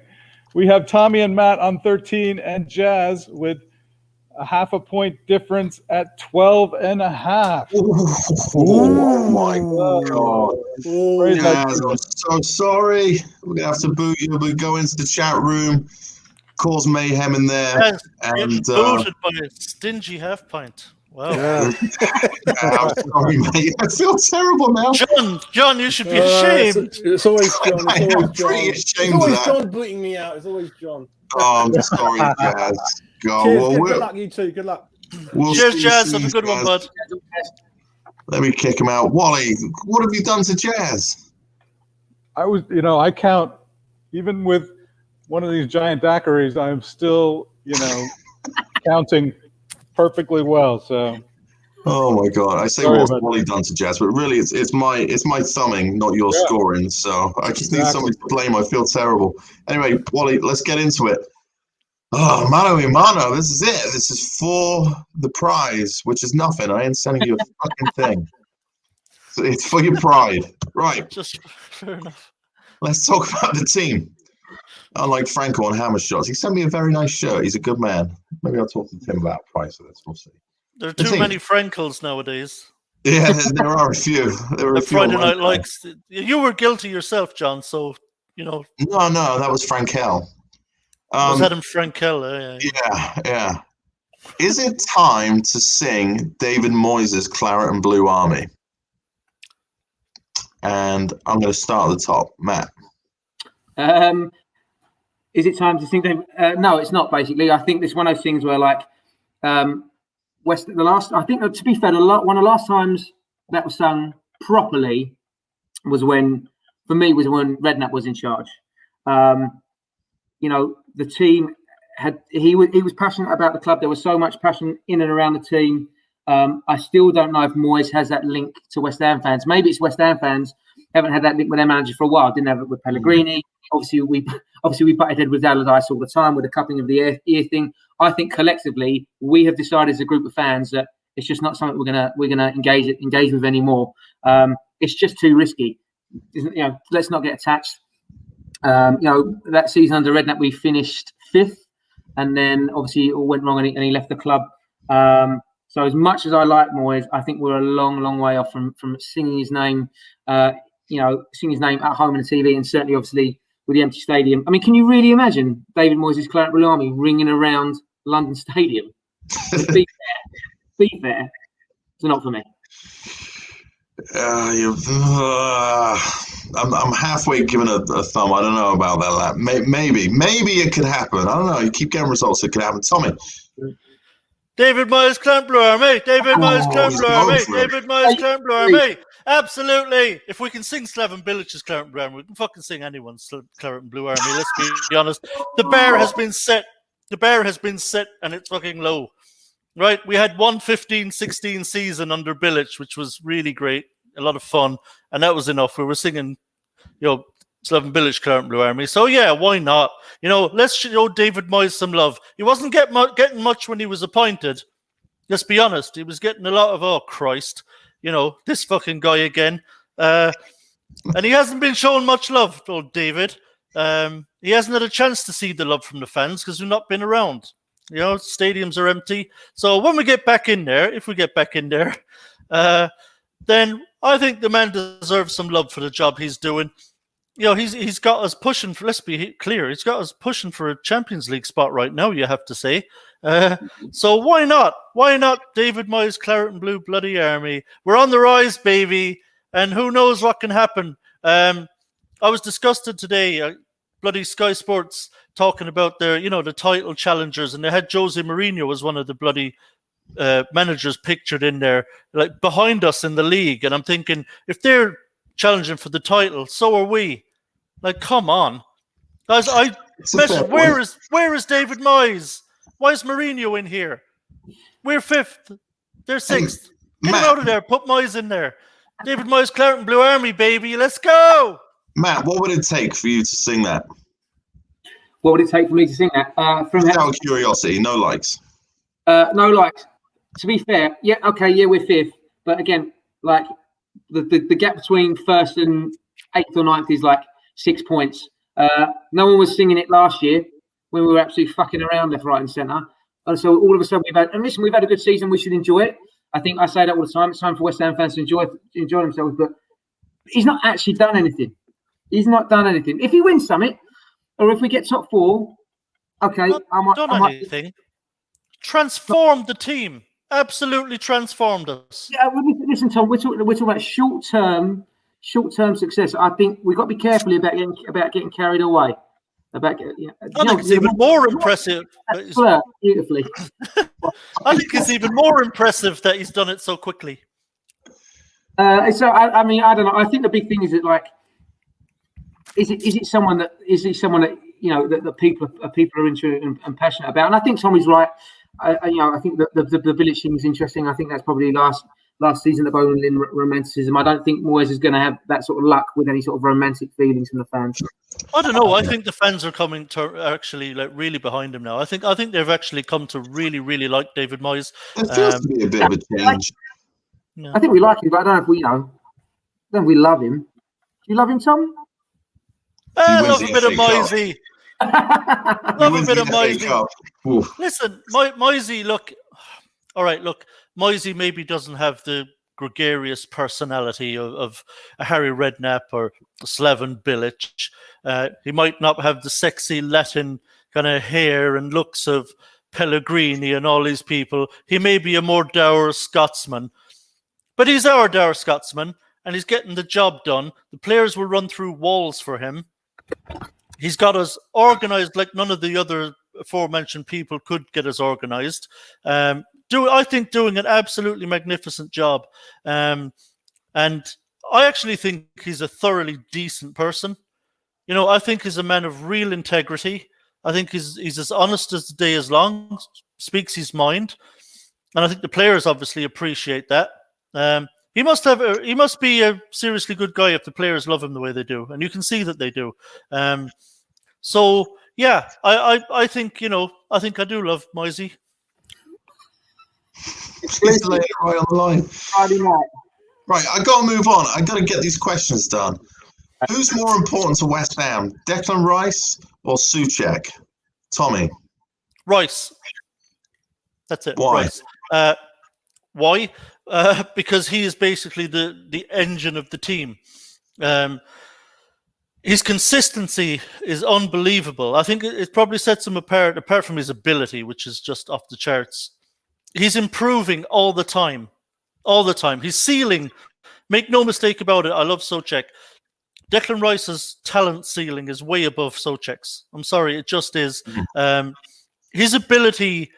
We have Tommy and Matt on 13 and Jazz with a half a point difference at 12.5. Oh my God. Jazz, I'm so sorry. We're going to have to boot you. We'll go into the chat room, cause mayhem in there. Yes, and booted by a stingy half pint. Wow. Yeah. I'm sorry, mate. I feel terrible now. John, you should be ashamed. It's always John. It's always John booting me out. It's always John. Oh, I'm sorry, Jazz. Cheers, good luck, you two. Good luck. Cheers, Jazz. Have a good one, bud. Let me kick him out. Wally, what have you done to Jazz? I count, even with one of these giant daiquiris, I'm still, counting perfectly well. So, oh my God! I say what's Wally done to Jazz, but really, it's my thumbing, not your scoring. So I just need somebody to blame. I feel terrible. Anyway, Wally, let's get into it. Oh, mano a mano, this is it. This is for the prize, which is nothing. I ain't sending you a fucking thing. So it's for your pride, right? Just fair enough. Let's talk about the team. Unlike Franco on Hammer Shots, he sent me a very nice shirt. He's a good man. Maybe I'll talk to Tim about price of this. We'll see. There are too many Frankels nowadays. Yeah, there are a few. There are a few. Friday Night Likes. You were guilty yourself, John. So No, that was Frankel. Was that in Frankel? Yeah. Is it time to sing David Moyes' Claret and Blue Army? And I'm going to start at the top. Matt. Is it time to sing? No, it's not. Basically, I think it's one of those things where, like, to be fair, one of the last times that was sung properly was when Redknapp was in charge. The team he was passionate about the club. There was so much passion in and around the team. I still don't know if Moyes has that link to West Ham fans. Maybe it's West Ham fans haven't had that link with their manager for a while. Didn't have it with Pellegrini. Obviously we butted head with Allardyce all the time with the cupping of the ear thing. I think collectively we have decided as a group of fans that it's just not something we're gonna engage with anymore. It's just too risky. Let's not get attached. That season under Redknapp we finished 5th, and then obviously it all went wrong and he left the club. So as much as I like Moyes, I think we're a long, long way off from singing his name. Singing his name at home on the TV, and certainly obviously with the empty stadium. I mean, can you really imagine David Moyes' Claret Blue Army ringing around London Stadium? Be fair. It's not for me. I'm halfway giving a thumb. I don't know about that, lad. Maybe it could happen. I don't know. You keep getting results. It could happen. Tommy. David Moyes, Claret Blue Army. David Moyes, Claret Blue Army. David Moyes, Claret Blue Army. Absolutely. If we can sing Slaven Bilic's Claret Blue Army, we can fucking sing anyone's Claret and Blue Army. Let's be honest. The bar has been set. The bar has been set, and it's fucking low. Right? We had 1-15-16 season under Bilic, which was really great, a lot of fun, and that was enough. We were singing, Slaven Bilic, Claret and Blue Army. So yeah, why not? Let's show David Moyes some love. He wasn't getting much when he was appointed. Let's be honest. He was getting a lot of, oh Christ, this fucking guy again. And he hasn't been showing much love, old David. He hasn't had a chance to see the love from the fans because we've not been around. Stadiums are empty. So when we get back in there, if we get back in there, then I think the man deserves some love for the job he's doing. He's got us pushing for, let's be clear, he's got us pushing for a Champions League spot right now, you have to say. So why not? Why not David Moyes, Claret and Blue Bloody Army? We're on the rise, baby, and who knows what can happen. I was disgusted today, bloody Sky Sports talking about their, the title challengers, and they had Jose Mourinho as one of the bloody managers pictured in there, like behind us in the league. And I'm thinking, if they're challenging for the title, so are we. Like, come on, guys! Where is David Moyes? Why is Mourinho in here? We're 5th. They're 6th. Get him out of there. Put Moyes in there. David Moyes, Claret and Blue Army, baby. Let's go. Matt, what would it take for you to sing that? What would it take for me to sing that? Out of curiosity, no likes. No likes. To be fair, we're 5th, but again, like the gap between 1st and 8th or 9th is like 6 points. No one was singing it last year when we were absolutely fucking around left, right, and centre. And so all of a sudden we've had a good season. We should enjoy it. I think I say that all the time. It's time for West Ham fans to enjoy themselves. But he's not actually done anything. He's not done anything. If he wins something, or if we get top 4, okay, I might. Anything. Transformed the team. Absolutely transformed us. Yeah, listen, Tom. We're talking about short-term success. I think we've got to be careful about getting carried away. I think it's even more impressive. Beautifully. I think it's even more impressive that he's done it so quickly. So I mean, I don't know. I think the big thing is that, like, is it someone that that people are into and passionate about? And I think Tommy's right. I think the Bilic thing is interesting. I think that's probably last season the Bowen in romanticism. I don't think Moyes is going to have that sort of luck with any sort of romantic feelings from the fans. I don't know. I think the fans are coming to actually really behind him now. I think they've actually come to really, really like David Moyes. It feels to be a bit of a change. I think we like him, but I don't know if we love him. Do you love him, Tom? Love the a bit of FA Cup. Moisey. He Love a wins bit the of FA Moisey. Cup. Oof. Listen, Moisey, look. All right, look. Moisey maybe doesn't have the gregarious personality of a Harry Redknapp or Slaven Bilic. He might not have the sexy Latin kind of hair and looks of Pellegrini and all these people. He may be a more dour Scotsman, but he's our dour Scotsman, and he's getting the job done. The players will run through walls for him. He's got us organised like none of the other aforementioned people could get us organised. I think doing an absolutely magnificent job. And I actually think he's a thoroughly decent person. You know, I think he's a man of real integrity. I think he's as honest as the day is long, speaks his mind. And I think the players obviously appreciate that. He must be a seriously good guy if the players love him the way they do. And you can see that they do. So, yeah, I think, I think I do love Moisey. Please lay it right on the line. Friday night. Right, I got to move on. I got to get these questions done. Who's more important to West Ham, Declan Rice or Souček? Tommy. Rice. That's it. Why? Rice. Why? Because he is basically the engine of the team. His consistency is unbelievable. I think it probably sets him apart from his ability, which is just off the charts. He's improving all the time. All the time. His ceiling, make no mistake about it, I love Souček. Declan Rice's talent ceiling is way above Souček's. I'm sorry, it just is. His ability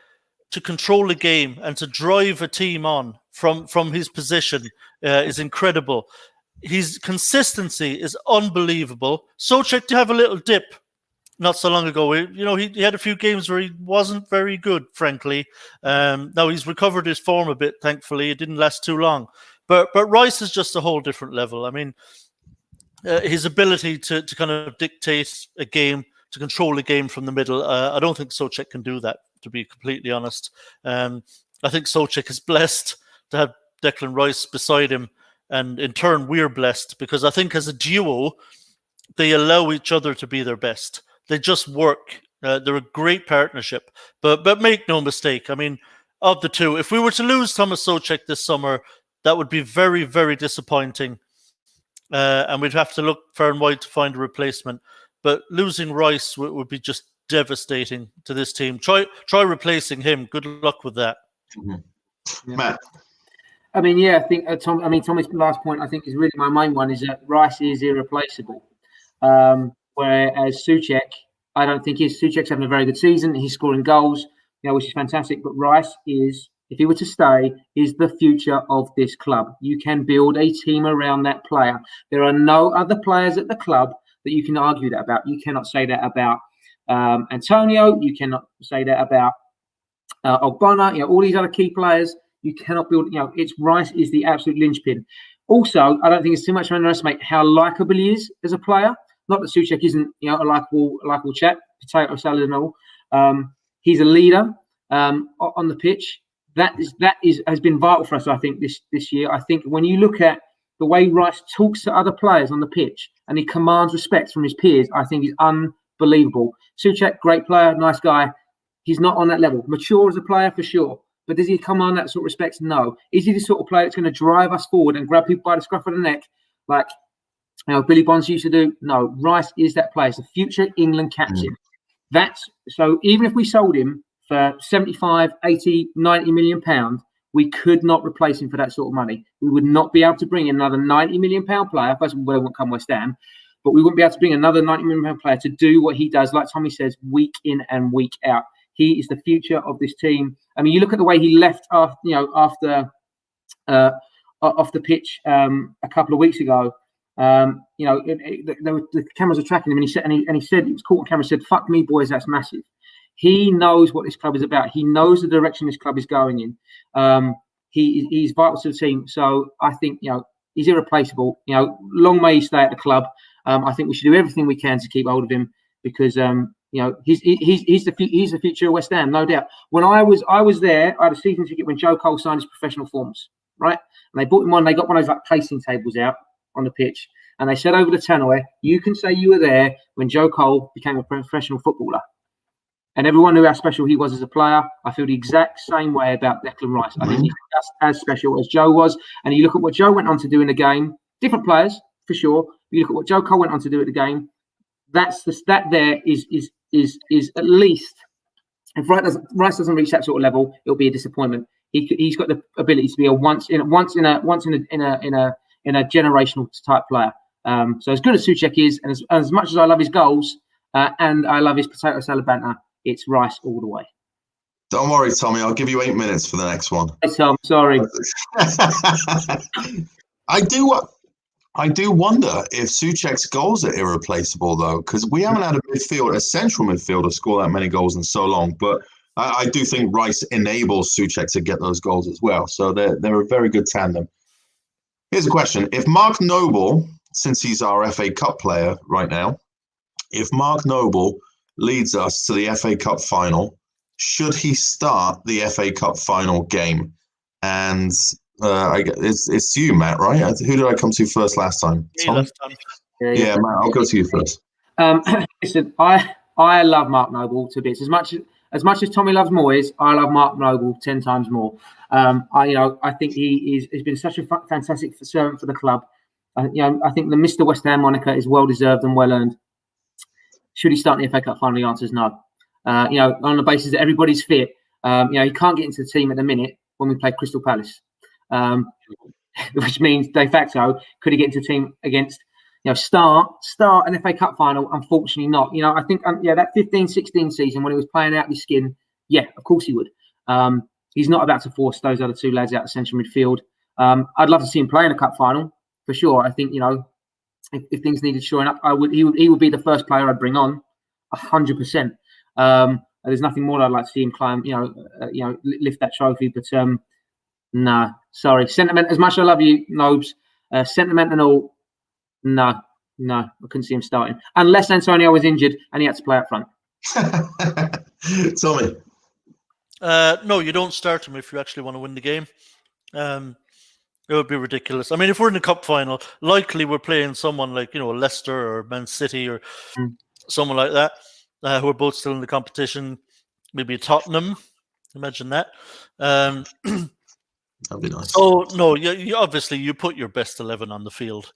to control a game and to drive a team on from his position is incredible. His consistency is unbelievable. Souček did have a little dip not so long ago. He had a few games where he wasn't very good, frankly. Now he's recovered his form a bit, thankfully. It didn't last too long. But Rice is just a whole different level. I mean, his ability to kind of dictate a game, to control a game from the middle, I don't think Souček can do that, to be completely honest. I think Souček is blessed to have Declan Rice beside him, and in turn we're blessed because I think as a duo they allow each other to be their best. They just work. They're a great partnership. But make no mistake, I mean, of the two, if we were to lose Thomas Souček this summer, that would be very, very disappointing. And we'd have to look far and wide to find a replacement. But losing Rice would be just devastating to this team. Try replacing him. Good luck with that. Mm-hmm. Matt. I mean, yeah, I think Tommy's last point, I think, is really my main one, is that Rice is irreplaceable. Whereas Souček, I don't think is. Souček's having a very good season. He's scoring goals, which is fantastic. But Rice is, if he were to stay, is the future of this club. You can build a team around that player. There are no other players at the club that you can argue that about. You cannot say that about Antonio. You cannot say that about Ogbonna. All these other key players. You cannot build. It's Rice is the absolute linchpin. Also, I don't think it's too much to underestimate how likable he is as a player. Not that Souček isn't, a likable chap, potato salad and all. He's a leader on the pitch. That has been vital for us, I think, this year. I think when you look at the way Rice talks to other players on the pitch and he commands respect from his peers, I think is unbelievable. Souček, great player, nice guy. He's not on that level. Mature as a player for sure. But does he command that sort of respect? No. Is he the sort of player that's going to drive us forward and grab people by the scruff of the neck like Billy Bonds used to do? No. Rice is that player. He's the future England captain. So even if we sold him for 75, 80, 90 million pounds, we could not replace him for that sort of money. We would not be able to bring another 90 million pound player. First of all, they won't come West Ham, but we wouldn't be able to bring another 90 million pound player to do what he does, like Tommy says, week in and week out. He is the future of this team. I mean, you look at the way he left off the pitch a couple of weeks ago. The cameras are tracking him, and he said he was caught on camera. Said, "Fuck me, boys, that's massive." He knows what this club is about. He knows the direction this club is going in. He's vital to the team. So I think he's irreplaceable. Long may he stay at the club. I think we should do everything we can to keep hold of him because he's the future of West Ham, no doubt. When I was there, I had a season ticket when Joe Cole signed his professional forms, right? And they brought him on. They got one of those like placing tables out, on the pitch, and they said over the tannoy, you can say you were there when Joe Cole became a professional footballer. And everyone knew how special he was as a player. I feel the exact same way about Declan Rice. I think he's just as special as Joe was. And you look at what Joe went on to do in the game, different players, for sure. You look at what Joe Cole went on to do at the game, that there is at least, if Rice doesn't reach that sort of level, it'll be a disappointment. He's got the ability to be a once in a generational type player. So as good as Souček is, and as much as I love his goals and I love his potato salad banter, it's Rice all the way. Don't worry, Tommy. I'll give you 8 minutes for the next one. Hey, Tom, sorry. I do wonder if Souček's goals are irreplaceable, though, because we haven't had a central midfielder score that many goals in so long. But I do think Rice enables Souček to get those goals as well. So they're a very good tandem. Here's a question. If Mark Noble, since he's our FA Cup player right now, if Mark Noble leads us to the FA Cup final, should he start the FA Cup final game? And it's you, Matt, right? Who did I come to first last time? Tom? Yeah, Matt, I'll go to you first. Listen, I love Mark Noble to bits. As much as Tommy loves Moyes, I love Mark Noble 10 times more. I think he's been such a fantastic servant for the club. I think the Mr. West Ham moniker is well deserved and well earned. Should he start in the FA Cup final? The answer is no. On the basis that everybody's fit, he can't get into the team at the minute when we play Crystal Palace, which means de facto, could he get into the team against, start an FA Cup final? Unfortunately not. I think, that 15-16 season when he was playing out his skin, yeah, of course he would. He's not about to force those other two lads out of central midfield. I'd love to see him play in a cup final for sure. I think, if things needed shoring up, he would be the first player I'd bring on, 100%. There's nothing more I'd like to see him climb, lift that trophy. But no, sorry, sentiment. As much as I love you, Nobes, sentiment and all, no, I couldn't see him starting unless Antonio was injured and he had to play up front. Tommy, no, you don't start him if you actually want to win the game. It would be ridiculous. I mean, if we're in the cup final, likely we're playing someone like, Leicester or Man City or someone like that, who are both still in the competition. Maybe Tottenham. Imagine that. that'd be nice. Oh, no, you obviously you put your best 11 on the field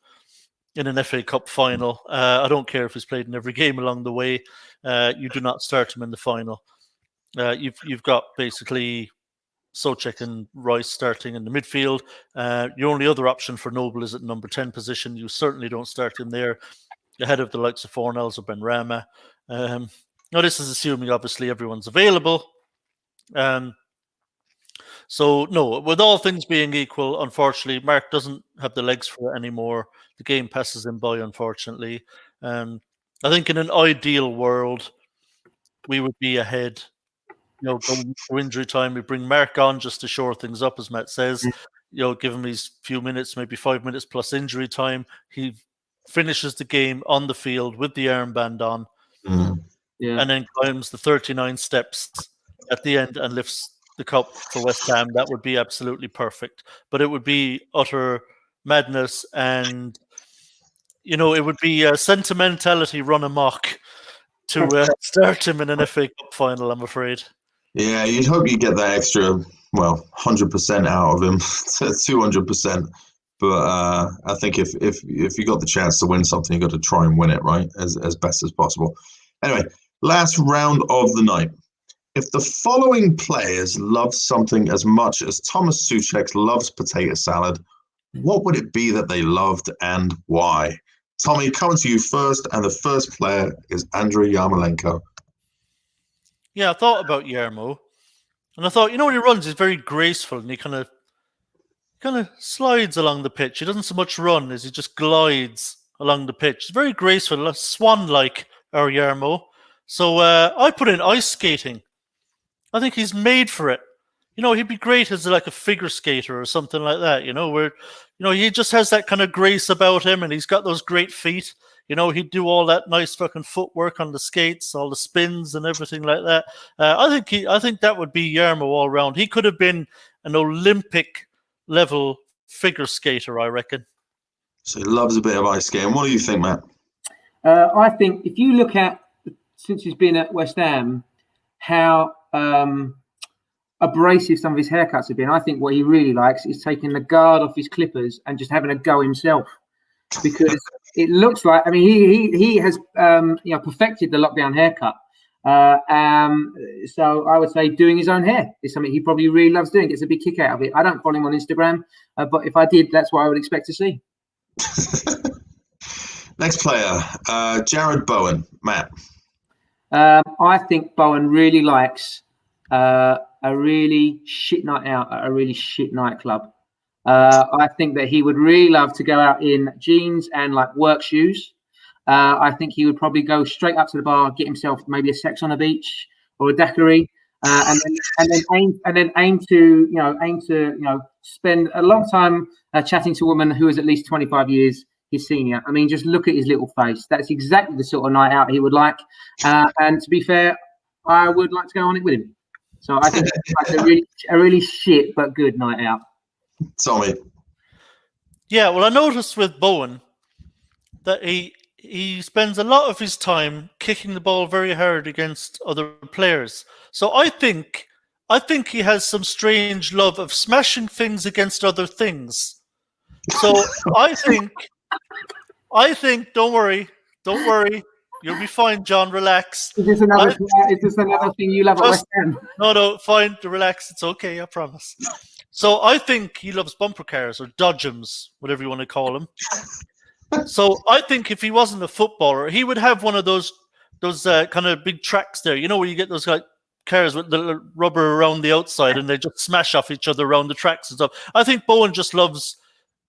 in an FA Cup final. I don't care if he's played in every game along the way. You do not start him in the final. You've got basically Souček and Rice starting in the midfield. Your only other option for Noble is at number 10 position. You certainly don't start him there ahead of the likes of Fornells or Benrahma. Now, this is assuming, obviously, everyone's available. So, no, with all things being equal, unfortunately, Mark doesn't have the legs for it anymore. The game passes him by, unfortunately. I think in an ideal world, we would be ahead. Going for injury time, we bring Mark on just to shore things up, as Matt says. Give him his few minutes, maybe 5 minutes plus injury time. He finishes the game on the field with the armband on, and then climbs the 39 steps at the end and lifts the cup for West Ham. That would be absolutely perfect. But it would be utter madness, and it would be sentimentality run amok to start him in an FA Cup final, I'm afraid. Yeah, you'd hope you get that extra, 100% out of him, 200%. But I think if you got the chance to win something, you got to try and win it, right, as best as possible. Anyway, last round of the night. If the following players love something as much as Thomas Souček loves potato salad, what would it be that they loved and why? Tommy, coming to you first, and the first player is Andrew Yamalenko. Yeah, I thought about Yarmo, and I thought, when he runs, he's very graceful, and he kind of slides along the pitch. He doesn't so much run as he just glides along the pitch. It's very graceful, swan-like, our Yarmo. So I put in ice skating. I think he's made for it. He'd be great as like a figure skater or something like that, where, he just has that kind of grace about him, and he's got those great feet. He'd do all that nice fucking footwork on the skates, all the spins and everything like that. I think that would be Yarmo all round. He could have been an Olympic level figure skater, I reckon. So he loves a bit of ice skating. What do you think, Matt? I think if you look at, since he's been at West Ham, how abrasive some of his haircuts have been, I think what he really likes is taking the guard off his clippers and just having a go himself. Because it looks like, I mean, he has perfected the lockdown haircut. So I would say doing his own hair is something he probably really loves doing, gets a big kick out of it. I don't follow him on Instagram, but if I did, that's what I would expect to see. Next player, Jared Bowen. Matt. I think Bowen really likes a really shit night out at a really shit nightclub. I think that he would really love to go out in jeans and like work shoes. I think he would probably go straight up to the bar, get himself maybe a sex on the beach or a daiquiri, and then aim to spend a long time chatting to a woman who is at least 25 years his senior. I mean, just look at his little face. That's exactly the sort of night out he would like. And to be fair, I would like to go on it with him. So I think it's a really shit but good night out. Tommy. Yeah, well, I noticed with Bowen that he spends a lot of his time kicking the ball very hard against other players. So I think he has some strange love of smashing things against other things. So I think don't worry, you'll be fine, John. Relax. Is this another thing you love at West Ham? No, fine. Relax. It's okay. I promise. So I think he loves bumper cars or dodgems, whatever you want to call them. So I think if he wasn't a footballer, he would have one of those kind of big tracks there. You know, where you get those cars with the rubber around the outside and they just smash off each other around the tracks and stuff. I think Bowen just loves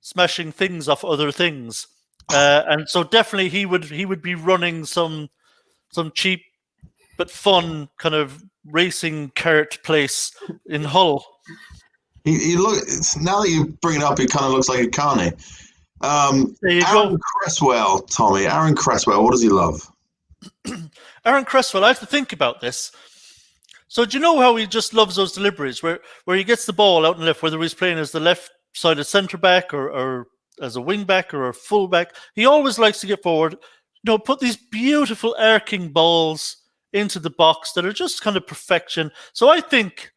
smashing things off other things, and so definitely he would be running some cheap but fun kind of racing cart place in Hull. He now that you bring it up, he kind of looks like a carny. There you Aaron go. Cresswell, Tommy. Aaron Cresswell, what does he love? Aaron Cresswell, I have to think about this. So do you know how he just loves those deliveries where he gets the ball out and left, whether he's playing as the left-sided centre-back or as a wing-back or a full-back? He always likes to get forward, put these beautiful arcing balls into the box that are just kind of perfection. So I think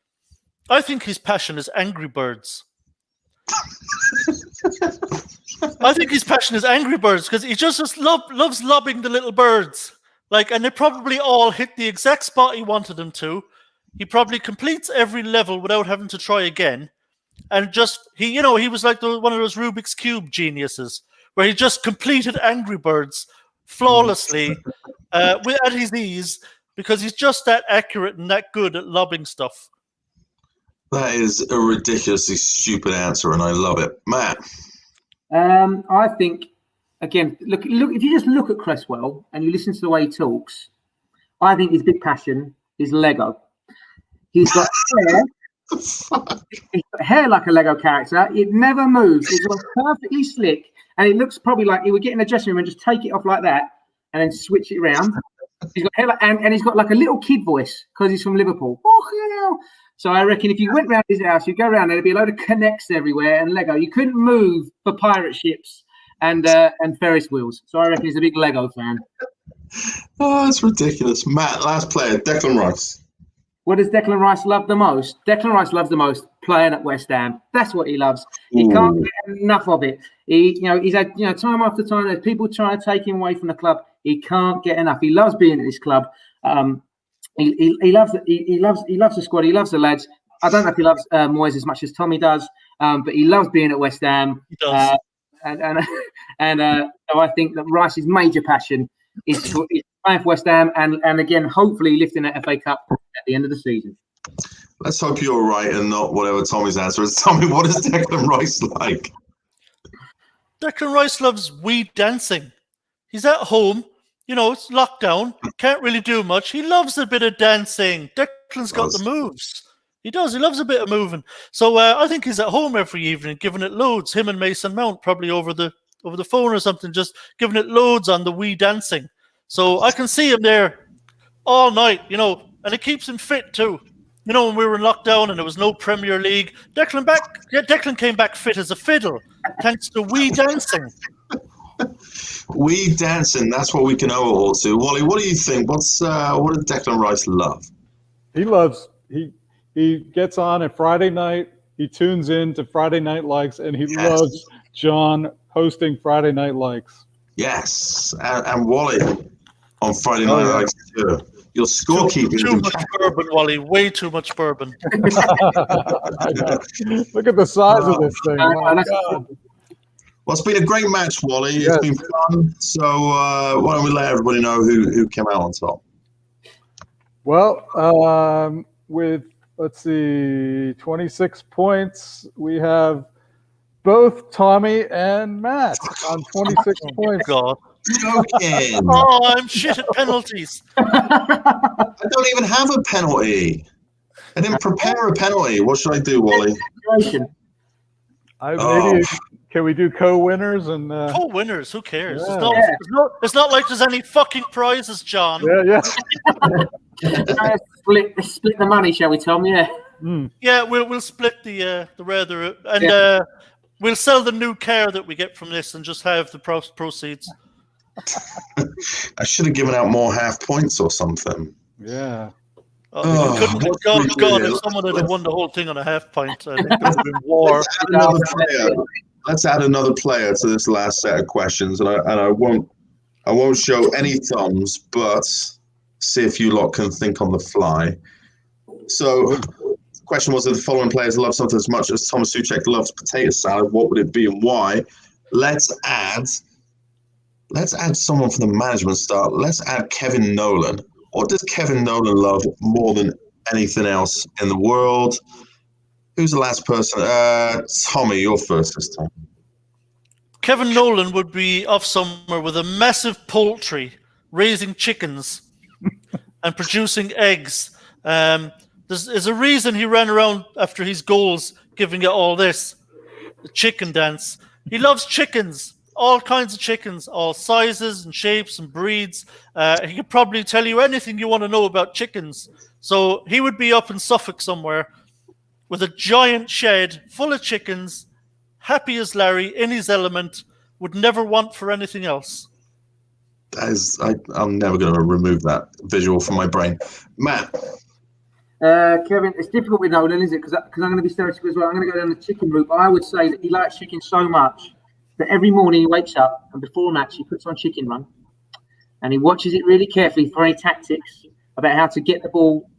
his passion is Angry Birds. I think his passion is Angry Birds because he just loves lobbing the little birds. And they probably all hit the exact spot he wanted them to. He probably completes every level without having to try again. And he was like one of those Rubik's Cube geniuses where he just completed Angry Birds flawlessly at his ease because he's just that accurate and that good at lobbing stuff. That is a ridiculously stupid answer, and I love it. Matt? I think, again, look. If you just look at Cresswell and you listen to the way he talks, I think his big passion is Lego. He's got hair. He's got hair like a Lego character. It never moves. It's perfectly slick, and it looks probably like he would get in the dressing room and just take it off like that, and then switch it around. He's got hair and he's got like a little kid voice because he's from Liverpool. So I reckon if you went round his house, you'd go around there, there'd be a load of connects everywhere and Lego. You couldn't move for pirate ships and Ferris wheels. So I reckon he's a big Lego fan. Oh, that's ridiculous. Matt, last player, Declan Rice. What does Declan Rice love the most? Declan Rice loves the most playing at West Ham. That's what he loves. He can't get enough of it. He's had time after time. There's people trying to take him away from the club. He can't get enough. He loves being at this club. He loves the squad. He loves the lads. I don't know if he loves Moyes as much as Tommy does, but he loves being at West Ham. He does. So I think that Rice's major passion is playing for West Ham and again, hopefully lifting that FA Cup at the end of the season. Let's hope you're right and not whatever Tommy's answer is. Tommy, what is Declan Rice like? Declan Rice loves weed dancing. He's at home. It's lockdown. Can't really do much. He loves a bit of dancing. Declan's got the moves. He does. He loves a bit of moving. So I think he's at home every evening, giving it loads. Him and Mason Mount probably over the phone or something, just giving it loads on the wee dancing. So I can see him there all night, and it keeps him fit too. When we were in lockdown and there was no Premier League, Declan came back fit as a fiddle, thanks to wee dancing. We dancing, that's what we can owe it all to. Wally, what do you think? What does Declan Rice love? He gets on at Friday night. He tunes in to Friday Night Likes, and he loves John hosting Friday Night Likes. Yes, and Wally on Friday Night Likes too. Your scorekeeping Too much bourbon, Wally. Way too much bourbon. I know. Look at the size of this thing. My God. Well, it's been a great match, Wally. It's been fun. So why don't we let everybody know who came out on top? Well, with, let's see, 26 points, we have both Tommy and Matt on 26 points. God. Joking. Oh, I'm shit at penalties. I don't even have a penalty. I didn't prepare a penalty. What should I do, Wally? Maybe can we do co-winners and Co-winners? Who cares? Yeah. It's not like there's any fucking prizes, John. Yeah. Split the money, shall we, Tom? Yeah. Yeah, we'll split the rather and we'll sell the new car that we get from this and just have the proceeds. I should have given out more half points or something. Yeah. God, if someone had won the whole thing on a half pint, I think there would have been war. Let's add another player to this last set of questions, and I won't show any thumbs, but see if you lot can think on the fly. So, the question was: if the following players love something as much as Thomas Souček loves potato salad, what would it be and why? Let's add someone from the management start. Let's add Kevin Nolan. What does Kevin Nolan love more than anything else in the world? Who's the last person? Tommy, you're first this time. Kevin Nolan would be off somewhere with a massive poultry, raising chickens and producing eggs. There's a reason he ran around after his goals, giving it all this. The chicken dance. He loves chickens. All kinds of chickens, all sizes and shapes and breeds. He could probably tell you anything you want to know about chickens. So he would be up in Suffolk somewhere with a giant shed full of chickens, happy as Larry, in his element, would never want for anything else. I'm never going to remove that visual from my brain. Matt. Kevin, it's difficult with Nolan, is it? Because I'm going to be stereotypical as well. I'm going to go down the chicken route. But I would say that he likes chicken so much that every morning he wakes up and before a match he puts on Chicken Run and he watches it really carefully for any tactics about how to get the ball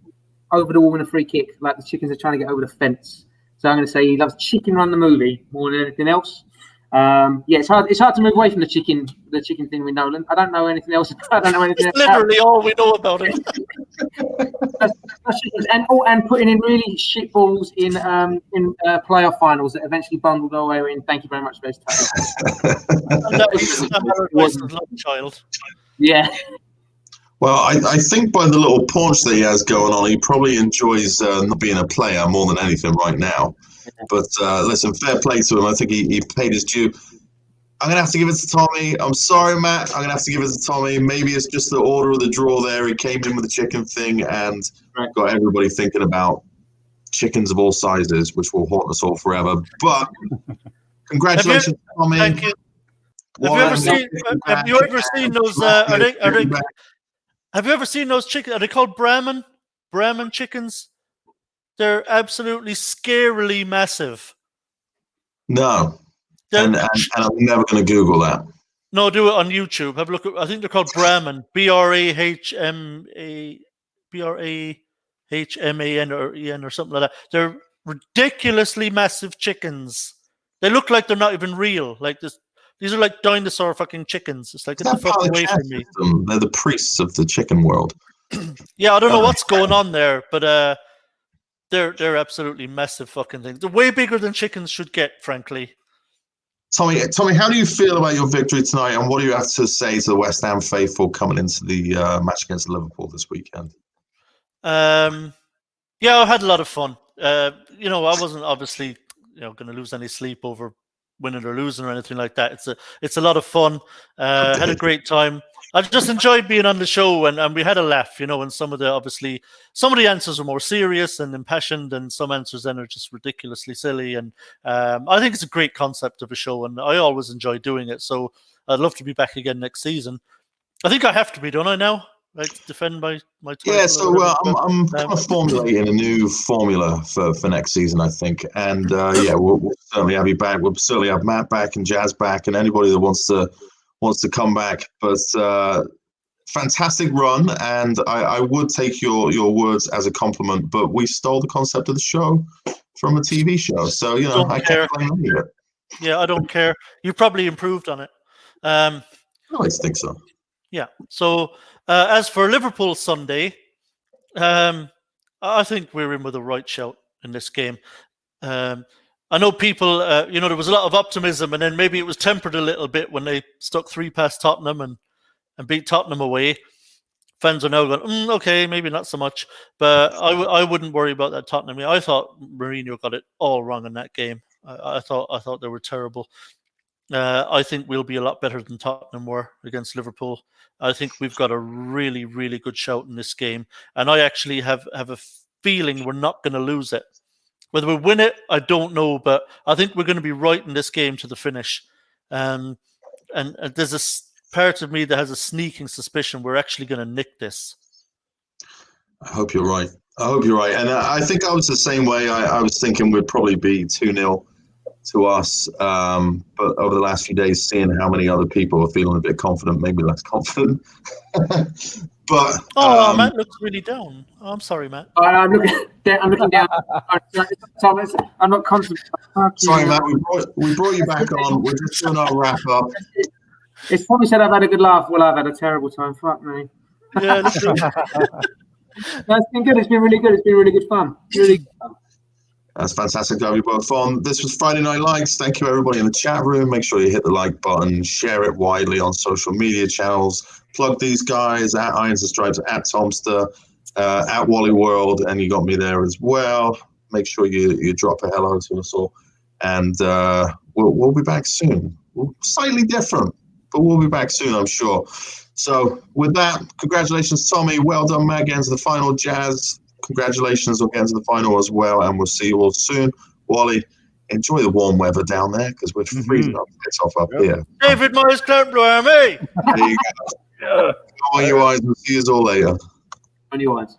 over the wall in a free kick, like the chickens are trying to get over the fence. So I'm going to say he loves Chicken Run the movie more than anything else. It's hard to move away from the chicken thing with Nolan. I don't know anything else. It's literally all we know about it. and putting in really shit balls in playoff finals that eventually bundled our way in. Thank you very much for those times. That was love child. Yeah. Well, I think by the little paunch that he has going on, he probably enjoys not being a player more than anything right now. But listen, fair play to him. I think he paid his due. I'm going to have to give it to Tommy. I'm sorry, Matt. I'm going to have to give it to Tommy. Maybe it's just the order of the draw there. He came in with the chicken thing and got everybody thinking about chickens of all sizes, which will haunt us all forever. But congratulations, Tommy. Thank you. Have you ever seen those? Have you ever seen those chickens? Are they called Brahman? Brahman chickens? They're absolutely scarily massive. No. And I'm never going to Google that. No, do it on YouTube. Have a look. I think they're called Brahman. Brahman or En or something like that. They're ridiculously massive chickens. They look like they're not even real. Like this. These are like dinosaur fucking chickens. It's like, get the fuck away from me. They're the priests of the chicken world. Yeah, I don't know what's going on there, but they're absolutely massive fucking things. They're way bigger than chickens should get, frankly. Tommy, how do you feel about your victory tonight, and what do you have to say to the West Ham faithful coming into the match against Liverpool this weekend? Yeah, I had a lot of fun. I wasn't obviously going to lose any sleep over winning or losing or anything like that. It's a lot of fun. Had a great time. I just enjoyed being on the show, and we had a laugh, and some of the answers are more serious and impassioned, and some answers then are just ridiculously silly. And I think it's a great concept of a show, and I always enjoy doing it. So I'd love to be back again next season. I think I have to be, don't I now? Like to defend my title. Yeah, so I'm kind of formulating a new formula for next season, I think. And we'll certainly have you back. We'll certainly have Matt back and Jazz back, and anybody that wants to come back. But fantastic run, and I would take your words as a compliment. But we stole the concept of the show from a TV show, so I can't blame you. Yeah, I don't care. You probably improved on it. I always think so. Yeah. So as for Liverpool Sunday, I think we're in with a right shout in this game. I know people, there was a lot of optimism, and then maybe it was tempered a little bit when they stuck 3 past Tottenham and beat Tottenham away. Fans are now going, okay, maybe not so much. But I wouldn't worry about that Tottenham. I thought Mourinho got it all wrong in that game. I thought they were terrible. I think we'll be a lot better than Tottenham were against Liverpool. I think we've got a really, really good shout in this game. And I actually have a feeling we're not going to lose it. Whether we win it, I don't know. But I think we're going to be right in this game to the finish. And there's a part of me that has a sneaking suspicion we're actually going to nick this. I hope you're right. And I think I was the same way. I was thinking we'd probably be 2-0 to us. But over the last few days, seeing how many other people are feeling a bit confident, maybe less confident. But Matt looks really down. Oh, I'm sorry, Matt. I'm looking down. Thomas, I'm not concentrating. Sorry, Matt. We brought you back on. We're just doing our wrap up. It's probably said I've had a good laugh. Well, I've had a terrible time. Fuck me. Yeah, that's true. It's been good. It's been really good. It's been really good fun. Really good fun. That's fantastic to have you both on. This was Friday Night Likes. Thank you, everybody in the chat room. Make sure you hit the like button, share it widely on social media channels. Plug these guys at Irons and Stripes, at Tomster, at Wally World, and you got me there as well. Make sure you drop a hello to us all. And we'll be back soon. Slightly different, but we'll be back soon, I'm sure. So with that, congratulations, Tommy. Well done, Matt, getting to the final. Jazz, congratulations on getting to the final as well, and we'll see you all soon. Wally, enjoy the warm weather down there because we're freezing our bits off up here. David Moyes, Club Army. There you go. Come on, you eyes. We'll see you all later. On your eyes.